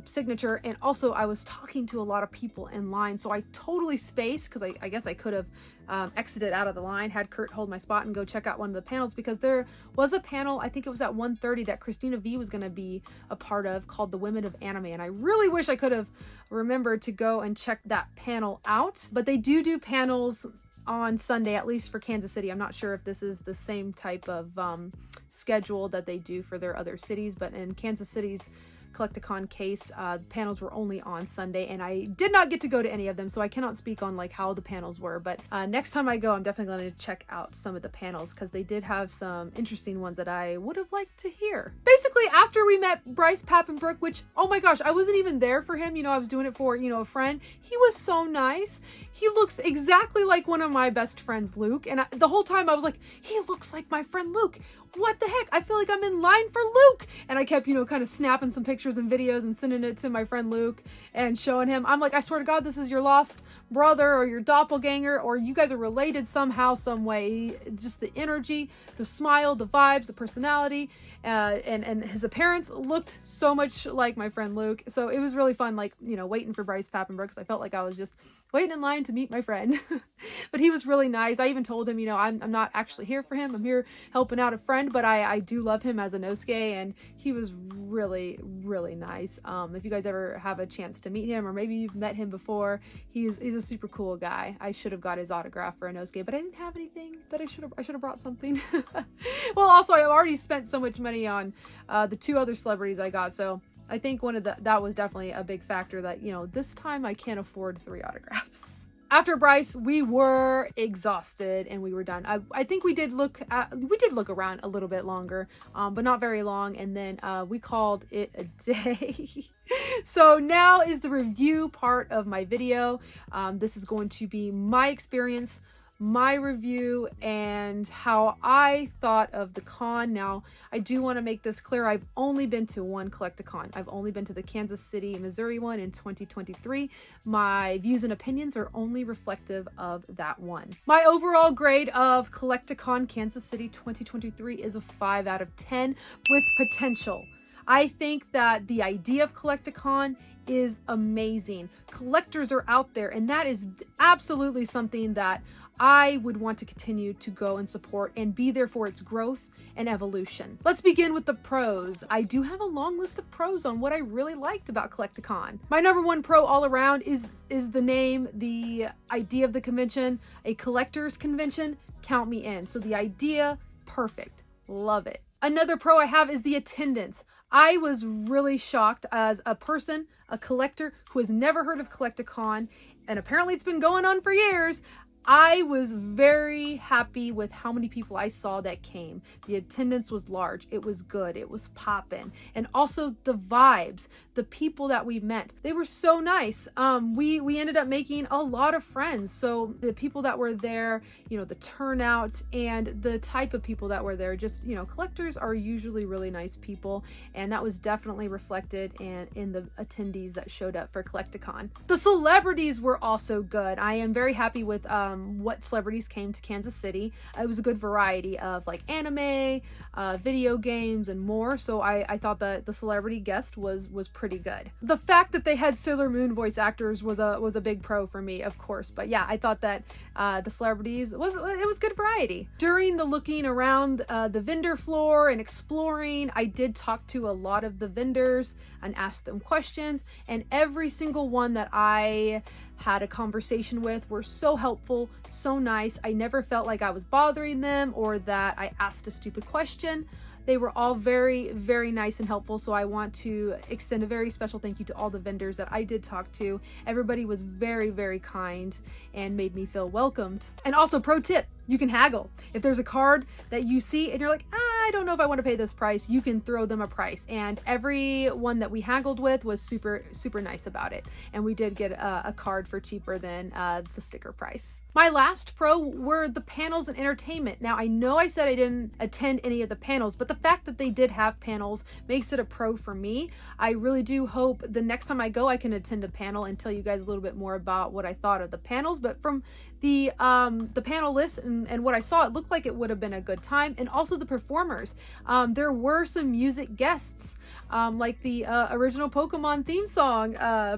signature, and also I was talking to a lot of people in line, so I totally spaced because I guess I could have exited out of the line, had Curt hold my spot and go check out one of the panels, because there was a panel, I think it was at 1:30, that Christina V was going to be a part of, called The Women of Anime, and I really wish I could have remembered to go and check that panel out. But they do panels on Sunday, at least for Kansas City. I'm not sure if this is the same type of schedule that they do for their other cities, but in Kansas City's Collecticon case, panels were only on Sunday, and I did not get to go to any of them, so I cannot speak on how the panels were. But next time I go, I'm definitely going to check out some of the panels because they did have some interesting ones that I would have liked to hear. Basically, after we met Bryce Papenbrook, which, oh my gosh, I wasn't even there for him, I was doing it for, a friend. He was so nice. He looks exactly like one of my best friends, Luke, and the whole time I was like, he looks like my friend Luke. what the heck? I feel like I'm in line for Luke. And I kept, kind of snapping some pictures and videos and sending it to my friend Luke and showing him. I'm like, I swear to God, this is your lost brother or your doppelganger, or you guys are related somehow, some way. Just the energy, the smile, the vibes, the personality, and his appearance looked so much like my friend Luke. So it was really fun, like, waiting for Bryce Papenbrook, because I felt like I was just waiting in line to meet my friend. But he was really nice. I even told him, I'm not actually here for him. I'm here helping out a friend, but I do love him as a Nosuke, and he was really, really nice. If you guys ever have a chance to meet him, or maybe you've met him before, he's a super cool guy. I should have got his autograph for a Nosuke, but I didn't have anything. But I should have brought something. Well, also, I already spent so much money on the 2 other celebrities I got, so I think that was definitely a big factor that, this time I can't afford 3 autographs. After Bryce, we were exhausted and we were done. I think we did look around a little bit longer, but not very long. And then we called it a day. So now is the review part of my video. This is going to be my experience, my review, and how I thought of the con. Now, I do want to make this clear. I've only been to one Collect-A-Con. I've only been to the Kansas City, Missouri one in 2023. My views and opinions are only reflective of that one. My overall grade of Collect-A-Con Kansas City 2023 is a 5 out of 10 with potential. I think that the idea of Collect-A-Con is amazing. Collectors are out there, and that is absolutely something that I would want to continue to go and support and be there for its growth and evolution. Let's begin with the pros. I do have a long list of pros on what I really liked about Collect-A-Con. My number 1 pro all around is the name, the idea of the convention, a collector's convention. Count me in. So the idea, perfect. Love it. Another pro I have is the attendance. I was really shocked as a person, a collector who has never heard of Collect-A-Con, and apparently it's been going on for years. I was very happy with how many people I saw that came. The attendance was large. It was good. It was poppin'. And also the vibes, the people that we met, they were so nice. We ended up making a lot of friends. So the people that were there, the turnout and the type of people that were there, just, collectors are usually really nice people. And that was definitely reflected in the attendees that showed up for Collect-A-Con. The celebrities were also good. I am very happy with what celebrities came to Kansas City. It was a good variety of like anime, video games, and more. So I thought that the celebrity guest was pretty good. The fact that they had Sailor Moon voice actors was a big pro for me, of course. But yeah, I thought that the celebrities it was good variety. During the looking around the vendor floor and exploring, I did talk to a lot of the vendors and asked them questions, and every single one that I had a conversation with were so helpful, so nice. I never felt like I was bothering them or that I asked a stupid question. They were all very, very nice and helpful. So I want to extend a very special thank you to all the vendors that I did talk to. Everybody was very, very kind and made me feel welcomed. And also, pro tip, you can haggle. If there's a card that you see and you're like, I don't know if I want to pay this price, you can throw them a price. And everyone that we haggled with was super, super nice about it. And we did get a card for cheaper than the sticker price. My last pro were the panels and entertainment. Now, I know I said I didn't attend any of the panels, but the fact that they did have panels makes it a pro for me. I really do hope the next time I go, I can attend a panel and tell you guys a little bit more about what I thought of the panels. But from the panel list and what I saw, it looked like it would have been a good time. And also the performers. There were some music guests, like the original Pokemon theme song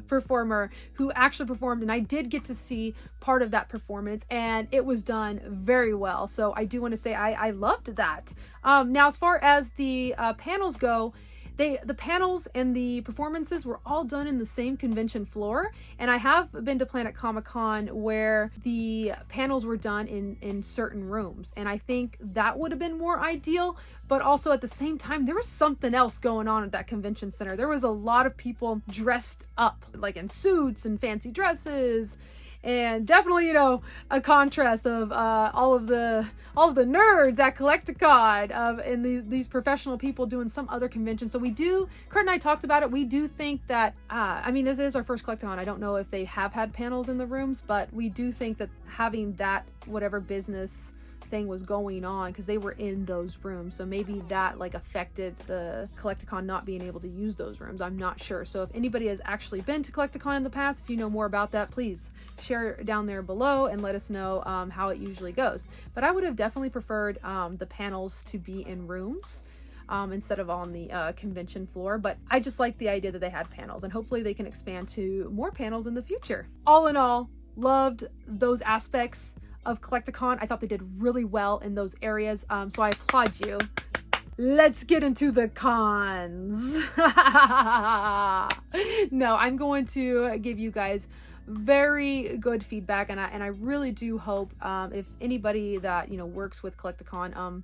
performer who actually performed, and I did get to see part of that performance, and it was done very well. So I do want to say I loved that. Now, as far as the panels go, the panels and the performances were all done in the same convention floor, and I have been to Planet Comic-Con where the panels were done in certain rooms, and I think that would have been more ideal. But also at the same time, there was something else going on at that convention center. There was a lot of people dressed up, like in suits and fancy dresses. And definitely, a contrast of all of the nerds at Collect-A-Con and these professional people doing some other convention. So Curt and I talked about it. We do think that, this is our first Collect-A-Con. I don't know if they have had panels in the rooms, but we do think that having that, whatever business thing was going on because they were in those rooms. So maybe that like affected the Collecticon not being able to use those rooms. I'm not sure. So if anybody has actually been to Collecticon in the past, if you know more about that, please share down there below and let us know how it usually goes. But I would have definitely preferred the panels to be in rooms instead of on the convention floor. But I just like the idea that they had panels, and hopefully they can expand to more panels in the future. All in all, loved those aspects of Collecticon. I thought they did really well in those areas, so I applaud you. Let's get into the cons. No, I'm going to give you guys very good feedback, and I really do hope if anybody that works with Collecticon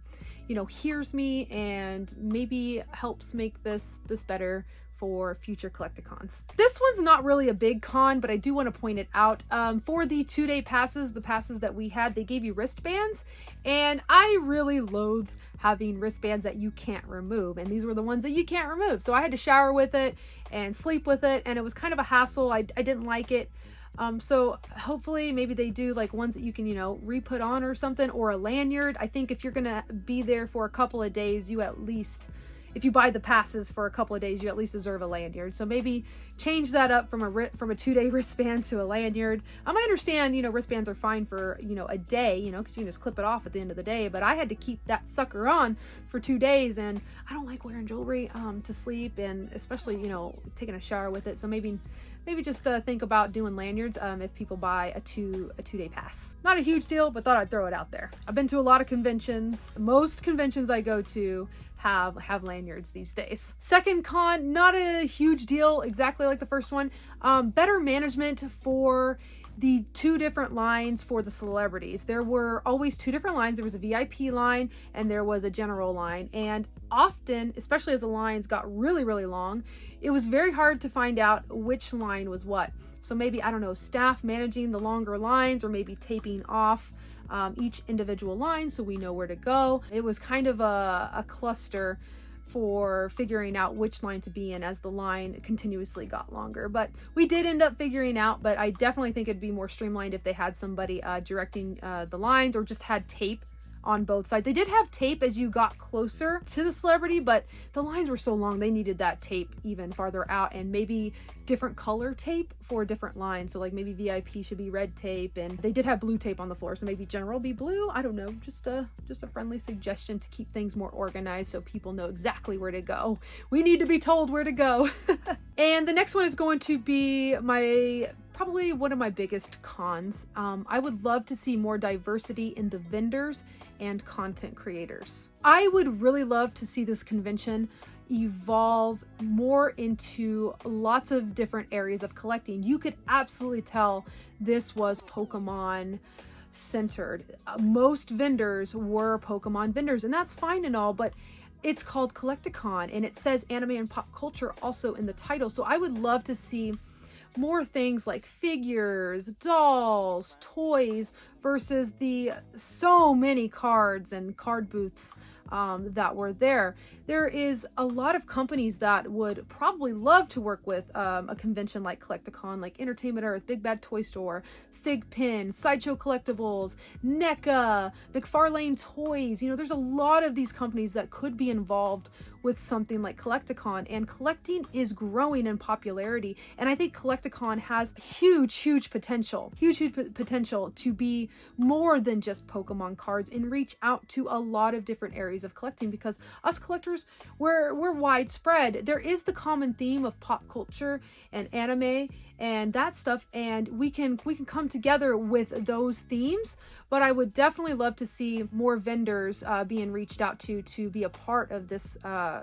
hears me and maybe helps make this better for future Collecticons. This one's not really a big con, but I do want to point it out. For the 2-day passes, the passes that we had, they gave you wristbands, and I really loathe having wristbands that you can't remove, and these were the ones that you can't remove. So I had to shower with it and sleep with it, and it was kind of a hassle. I didn't like it. So hopefully maybe they do like ones that you can, re-put on or something, or a lanyard. I think if you're gonna be there for a couple of days, you at least, if you buy the passes for a couple of days, you at least deserve a lanyard. So maybe change that up from a 2-day wristband to a lanyard. I understand, wristbands are fine for, a day, because you can just clip it off at the end of the day. But I had to keep that sucker on for 2 days, and I don't like wearing jewelry to sleep, and especially, taking a shower with it. So maybe just think about doing lanyards if people buy a 2-day pass. Not a huge deal, but thought I'd throw it out there. I've been to a lot of conventions. Most conventions I go to have lanyards these days. Second con, not a huge deal, exactly like the first one. Better management for the 2 different lines for the celebrities. There were always 2 different lines. There was a VIP line and there was a general line. And often, especially as the lines got really, really long, it was very hard to find out which line was what. So maybe, I don't know, staff managing the longer lines, or maybe taping off each individual line so we know where to go. It was kind of a cluster for figuring out which line to be in as the line continuously got longer. But we did end up figuring out, but I definitely think it'd be more streamlined if they had somebody directing the lines, or just had tape on both sides. They did have tape as you got closer to the celebrity, but the lines were so long they needed that tape even farther out, and maybe different color tape for different lines. So like maybe VIP should be red tape, and they did have blue tape on the floor, so maybe general be blue. I don't know, just a friendly suggestion to keep things more organized so people know exactly where to go. We need to be told where to go. And the next one is going to be probably one of my biggest cons. I would love to see more diversity in the vendors and content creators. I would really love to see this convention evolve more into lots of different areas of collecting. You could absolutely tell this was Pokemon centered. Most vendors were Pokemon vendors, and that's fine and all, but it's called Collecticon, and it says anime and pop culture also in the title. So I would love to see more things like figures, dolls, toys, versus the so many cards and card booths that were there. There is a lot of companies that would probably love to work with a convention like Collecticon, like Entertainment Earth, Big Bad Toy Store, Fig Pin, Sideshow Collectibles, NECA, McFarlane Toys. There's a lot of these companies that could be involved with something like Collecticon, and collecting is growing in popularity, and I think Collecticon has huge potential to be more than just Pokemon cards and reach out to a lot of different areas of collecting, because us collectors, we're widespread. There is the common theme of pop culture and anime and that stuff, and we can come together with those themes. But I would definitely love to see more vendors being reached out to be a part of this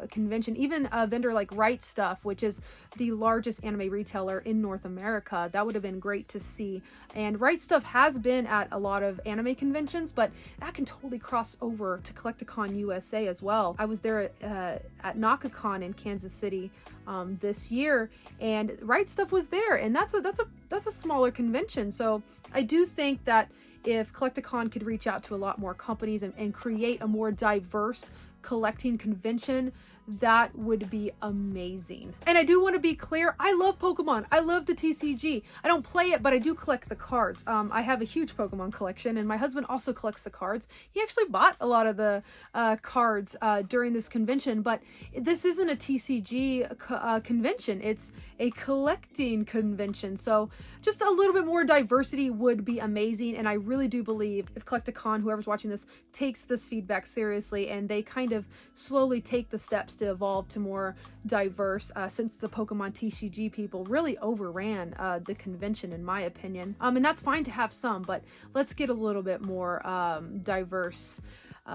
convention. Even a vendor like Right Stuff, which is the largest anime retailer in North America. That would have been great to see. And Right Stuff has been at a lot of anime conventions, but that can totally cross over to Collecticon USA as well. I was there at NakaCon in Kansas City this year, and Right Stuff was there, and that's a smaller convention. So I do think that if Collecticon could reach out to a lot more companies and create a more diverse collecting convention, that would be amazing. And I do want to be clear, I love Pokemon. I love the TCG. I don't play it, but I do collect the cards. I have a huge Pokemon collection, and my husband also collects the cards. He actually bought a lot of the cards during this convention, but this isn't a TCG convention. It's a collecting convention. So just a little bit more diversity would be amazing. And I really do believe if Collecticon, whoever's watching this, takes this feedback seriously and they kind of slowly take the steps to evolve to more diverse, since the Pokemon TCG people really overran the convention, in my opinion. And that's fine to have some, but let's get a little bit more diverse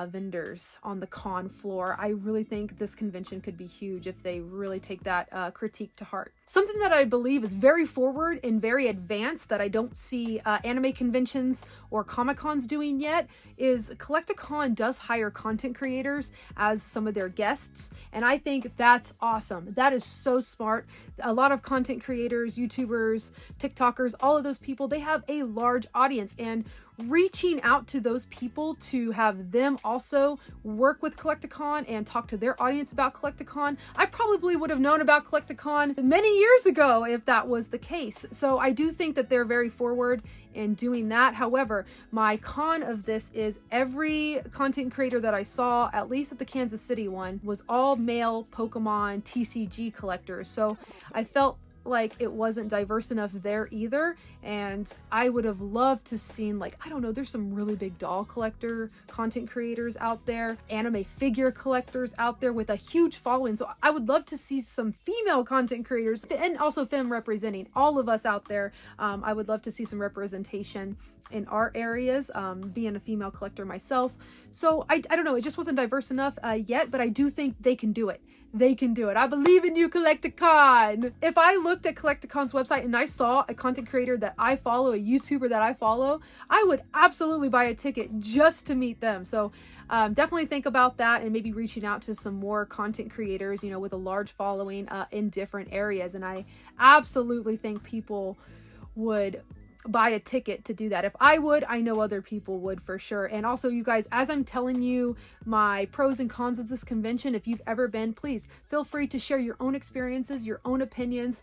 vendors on the con floor. I really think this convention could be huge if they really take that critique to heart. Something that I believe is very forward and very advanced that I don't see anime conventions or Comic-Cons doing yet is Collecticon does hire content creators as some of their guests, and I think that's awesome. That is so smart. A lot of content creators, YouTubers, TikTokers, all of those people, they have a large audience, and reaching out to those people to have them also work with Collecticon and talk to their audience about Collecticon. I probably would have known about Collecticon many years ago if that was the case. So I do think that they're very forward in doing that. However, my con of this is every content creator that I saw, at least at the Kansas City one, was all male Pokemon TCG collectors. So I felt like it wasn't diverse enough there either, and I would have loved to seen, like, I don't know, there's some really big doll collector content creators out there, anime figure collectors out there with a huge following. So I would love to see some female content creators and also femme representing all of us out there. I would love to see some representation in our areas, being a female collector myself. So I don't know, it just wasn't diverse enough yet, but I do think they can do it. They can do it. I believe in you, Collecticon. If I looked at Collecticon's website and I saw a content creator that I follow, a YouTuber that I follow, I would absolutely buy a ticket just to meet them. So definitely think about that and maybe reaching out to some more content creators, you know, with a large following in different areas. And I absolutely think people would buy a ticket to do that. If I would, I know other people would for sure. And also, you guys, as I'm telling you my pros and cons of this convention, if you've ever been, please feel free to share your own experiences, your own opinions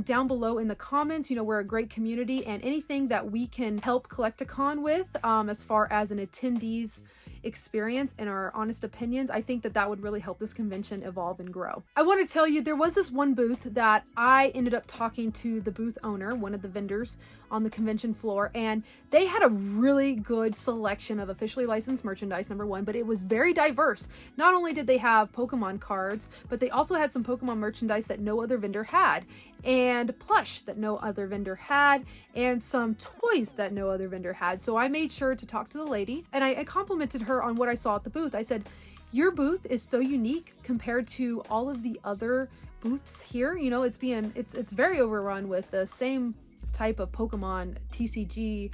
down below in the comments. You know, we're a great community, and anything that we can help Collecticon with as far as an attendee's experience and our honest opinions, I think that that would really help this convention evolve and grow. I want to tell you, there was this one booth that I ended up talking to the booth owner, one of the vendors on the convention floor, and they had a really good selection of officially licensed merchandise, number one, but it was very diverse. Not only did they have Pokemon cards, but they also had some Pokemon merchandise that no other vendor had, and plush that no other vendor had, and some toys that no other vendor had. So I made sure to talk to the lady, and I complimented her on what I saw at the booth. I said, your booth is so unique compared to all of the other booths here. You know, it's very overrun with the same type of Pokemon TCG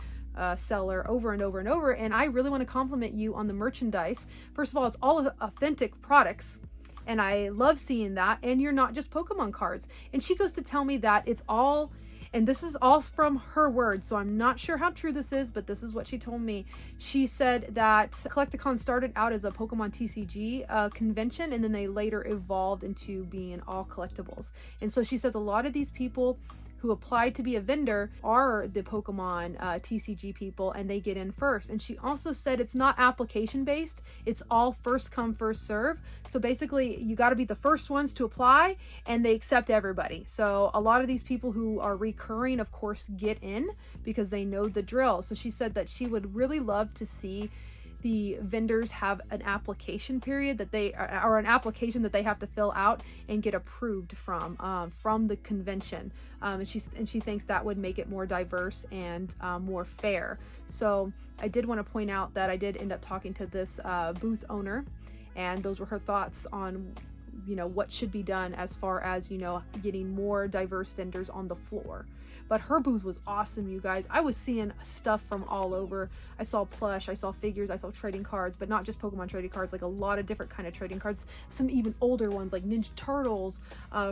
seller over and over and over, and I really want to compliment you on the merchandise. First of all, it's all authentic products, and I love seeing that, and you're not just Pokemon cards. And she goes to tell me that it's all, and this is all from her words, so I'm not sure how true this is, but this is what she told me. She said that Collecticon started out as a Pokemon TCG convention, and then they later evolved into being all collectibles. And so she says a lot of these people who applied to be a vendor are the Pokemon TCG people, and they get in first. And she also said it's not application based, it's all first come first serve. So basically you got to be the first ones to apply, and they accept everybody. So a lot of these people who are recurring, of course, get in because they know the drill. So she said that she would really love to see the vendors have an application period that they, or an application that they have to fill out and get approved from the convention. And she thinks that would make it more diverse and more fair. So I did want to point out that I did end up talking to this booth owner, and those were her thoughts on, you know, what should be done as far as, you know, getting more diverse vendors on the floor. But her booth was awesome, you guys. I was seeing stuff from all over. I saw plush, I saw figures, I saw trading cards, but not just Pokemon trading cards, like a lot of different kind of trading cards, some even older ones like Ninja Turtles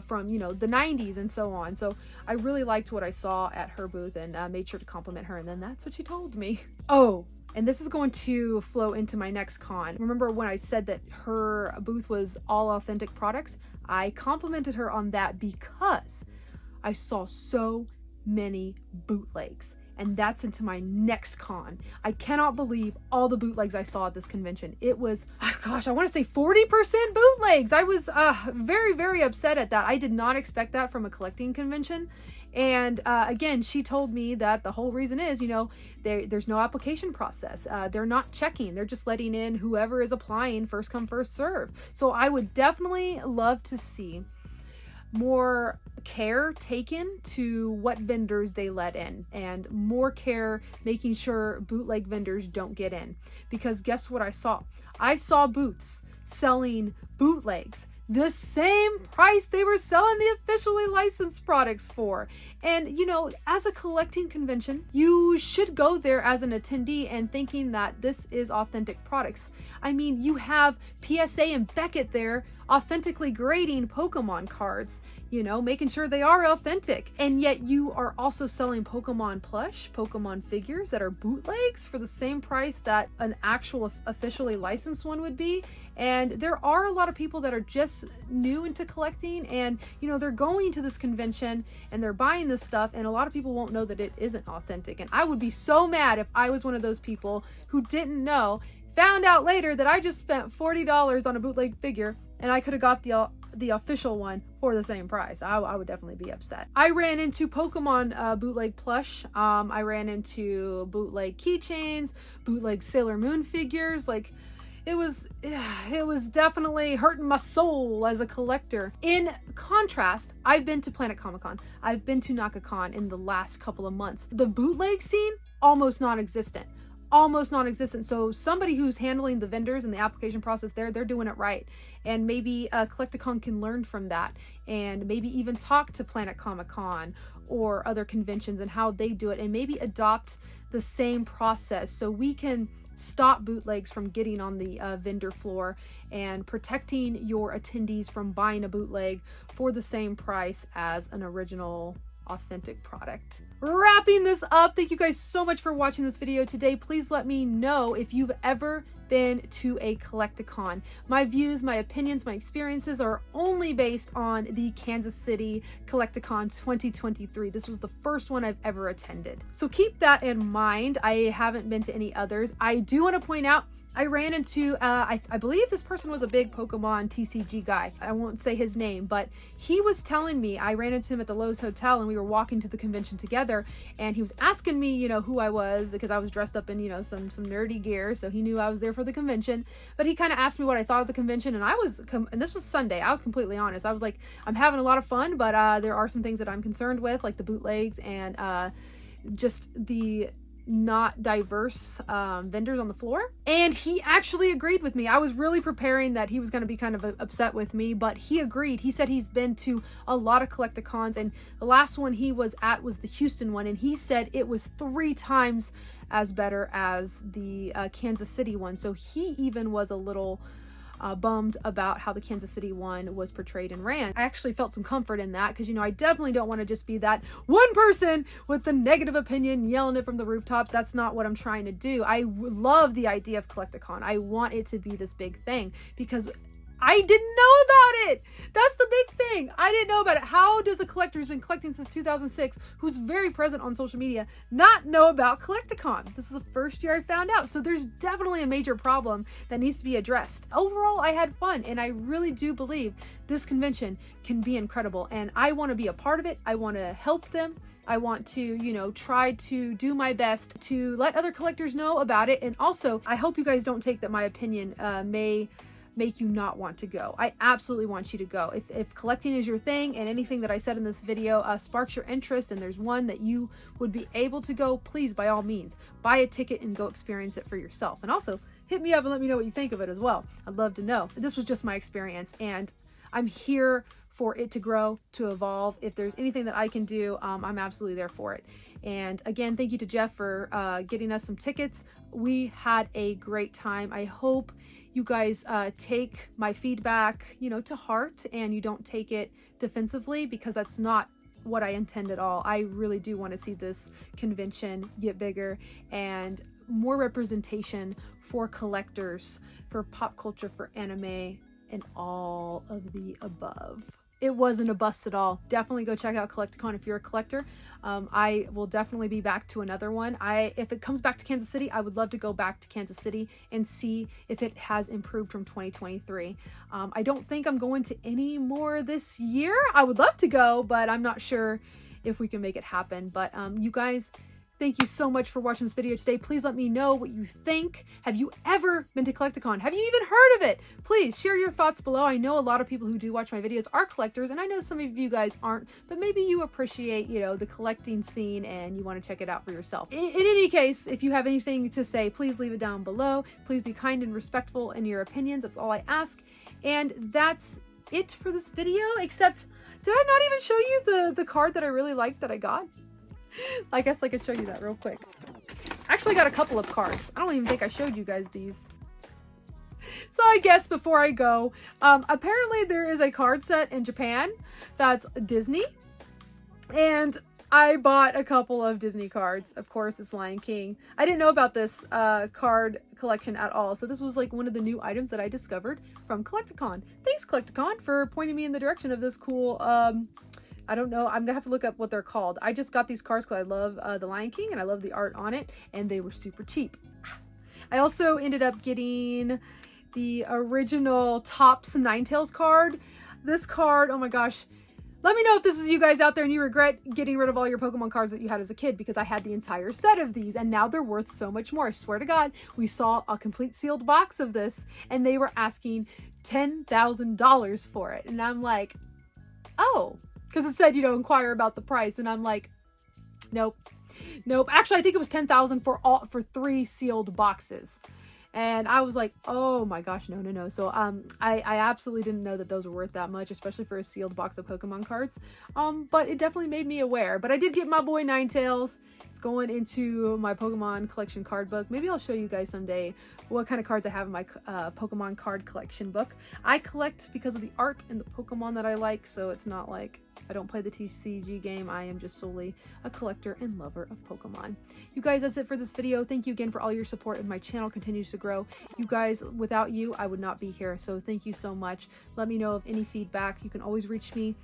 from, you know, the 90s and so on. So I really liked what I saw at her booth, and made sure to compliment her, and then that's what she told me. Oh, And this is going to flow into my next con. Remember when I said that her booth was all authentic products? I complimented her on that because I saw so many bootlegs. And that's into my next con. I cannot believe all the bootlegs I saw at this convention. It was, oh gosh, I want to say 40% bootlegs. I was very, very upset at that. I did not expect that from a collecting convention. And again, she told me that the whole reason is, you know, there's no application process. They're not checking. They're just letting in whoever is applying, first come, first serve. So I would definitely love to see more care taken to what vendors they let in, and more care making sure bootleg vendors don't get in. Because guess what I saw? I saw booths selling bootlegs the same price they were selling the officially licensed products for. And you know, as a collecting convention, you should go there as an attendee and thinking that this is authentic products. I mean, you have PSA and Beckett there authentically grading Pokemon cards, you know, making sure they are authentic. And yet you are also selling Pokemon plush, Pokemon figures that are bootlegs for the same price that an actual officially licensed one would be. And there are a lot of people that are just new into collecting, and you know, they're going to this convention and they're buying this stuff, and a lot of people won't know that it isn't authentic. And I would be so mad if I was one of those people who didn't know, found out later that I just spent $40 on a bootleg figure and I could have got the official one for the same price. I would definitely be upset. I ran into Pokemon bootleg plush. I ran into bootleg keychains, bootleg Sailor Moon figures. Like, it was definitely hurting my soul as a collector. In contrast, I've been to Planet Comic-Con. I've been to NakaCon in the last couple of months. The bootleg scene, almost non-existent. Almost non-existent. So somebody who's handling the vendors and the application process there, they're doing it right. And maybe Collecticon can learn from that, and maybe even talk to Planet Comic-Con or other conventions and how they do it, and maybe adopt the same process so we can stop bootlegs from getting on the vendor floor, and protecting your attendees from buying a bootleg for the same price as an original authentic product. Wrapping this up, thank you guys so much for watching this video today. Please let me know if you've ever been to a Collecticon. My views, my opinions, my experiences are only based on the Kansas City Collecticon 2023. This was the first one I've ever attended. So keep that in mind. I haven't been to any others. I do want to point out, I ran into, I believe this person was a big Pokemon TCG guy. I won't say his name, but he was telling me, I ran into him at the Lowe's Hotel and we were walking to the convention together, and he was asking me, you know, who I was, because I was dressed up in, you know, some nerdy gear, so he knew I was there for the convention. But he kind of asked me what I thought of the convention, and and this was Sunday, I was completely honest. I was like, I'm having a lot of fun, but there are some things that I'm concerned with, like the bootlegs and just the not diverse vendors on the floor. And he actually agreed with me. I was really preparing that he was going to be kind of upset with me, but he agreed. He said he's been to a lot of Collecticons, and the last one he was at was the Houston one, and he said it was 3 times as better as the Kansas City one. So he even was a little bummed about how the Kansas City one was portrayed and ran. I actually felt some comfort in that, because, you know, I definitely don't want to just be that one person with the negative opinion yelling it from the rooftops. That's not what I'm trying to do. I love the idea of Collecticon. I want it to be this big thing, because I didn't know about it. That's the big thing. I didn't know about it. How does a collector who's been collecting since 2006, who's very present on social media, not know about Collecticon? This is the first year I found out. So there's definitely a major problem that needs to be addressed. Overall, I had fun, and I really do believe this convention can be incredible, and I want to be a part of it. I want to help them. I want to, you know, try to do my best to let other collectors know about it. And also, I hope you guys don't take that my opinion may make you not want to go. I absolutely want you to go. If collecting is your thing, and anything that I said in this video sparks your interest, and there's one that you would be able to go, please, by all means, buy a ticket and go experience it for yourself. And also, hit me up and let me know what you think of it as well. I'd love to know. This was just my experience, and I'm here for it to grow, to evolve. If there's anything that I can do, I'm absolutely there for it. And again, thank you to Jeff for getting us some tickets. We had a great time. I hope you guys take my feedback, you know, to heart, and you don't take it defensively, because that's not what I intend at all. I really do want to see this convention get bigger and more representation for collectors, for pop culture, for anime, and all of the above. It wasn't a bust at all. Definitely go check out Collecticon if you're a collector. I will definitely be back to another one. If it comes back to Kansas City, I would love to go back to Kansas City and see if it has improved from 2023. I don't think I'm going to any more this year. I would love to go, but I'm not sure if we can make it happen. But you guys, thank you so much for watching this video today. Please let me know what you think. Have you ever been to Collecticon? Have you even heard of it? Please share your thoughts below. I know a lot of people who do watch my videos are collectors, and I know some of you guys aren't, but maybe you appreciate, you know, the collecting scene and you want to check it out for yourself. In any case, if you have anything to say, please leave it down below. Please be kind and respectful in your opinions. That's all I ask. And that's it for this video, except did I not even show you the card that I really liked that I got? I guess I could show you that real quick. Actually, I got a couple of cards. I don't even think I showed you guys these. So I guess before I go, apparently there is a card set in Japan that's Disney. And I bought a couple of Disney cards. Of course, it's Lion King. I didn't know about this card collection at all. So this was like one of the new items that I discovered from Collecticon. Thanks, Collecticon, for pointing me in the direction of this cool... I don't know. I'm gonna have to look up what they're called. I just got these cards because I love the Lion King and I love the art on it, and they were super cheap. I also ended up getting the original Topps Ninetales card. This card, oh my gosh. Let me know if this is you guys out there and you regret getting rid of all your Pokemon cards that you had as a kid, because I had the entire set of these and now they're worth so much more. I swear to God, we saw a complete sealed box of this and they were asking $10,000 for it. And I'm like, oh, because it said, you know, inquire about the price. And I'm like, nope. Actually, I think it was $10,000 for 3 sealed boxes. And I was like, oh my gosh, no. So I absolutely didn't know that those were worth that much, especially for a sealed box of Pokemon cards. But it definitely made me aware. But I did get my boy Ninetales. It's going into my Pokemon collection card book. Maybe I'll show you guys someday what kind of cards I have in my Pokemon card collection book. I collect because of the art and the Pokemon that I like, so it's not like I don't play the TCG game. I am just solely a collector and lover of Pokemon. You guys, that's it for this video. Thank you again for all your support, and my channel continues to grow. You guys, without you, I would not be here. So thank you so much. Let me know of any feedback. You can always reach me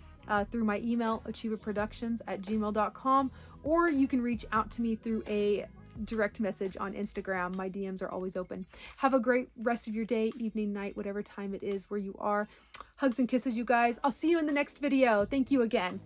through my email, ochibaproductions@gmail.com, or you can reach out to me through a direct message on Instagram. My DMs are always open. Have a great rest of your day, evening, night, whatever time it is where you are. Hugs and kisses, you guys. I'll see you in the next video. Thank you again.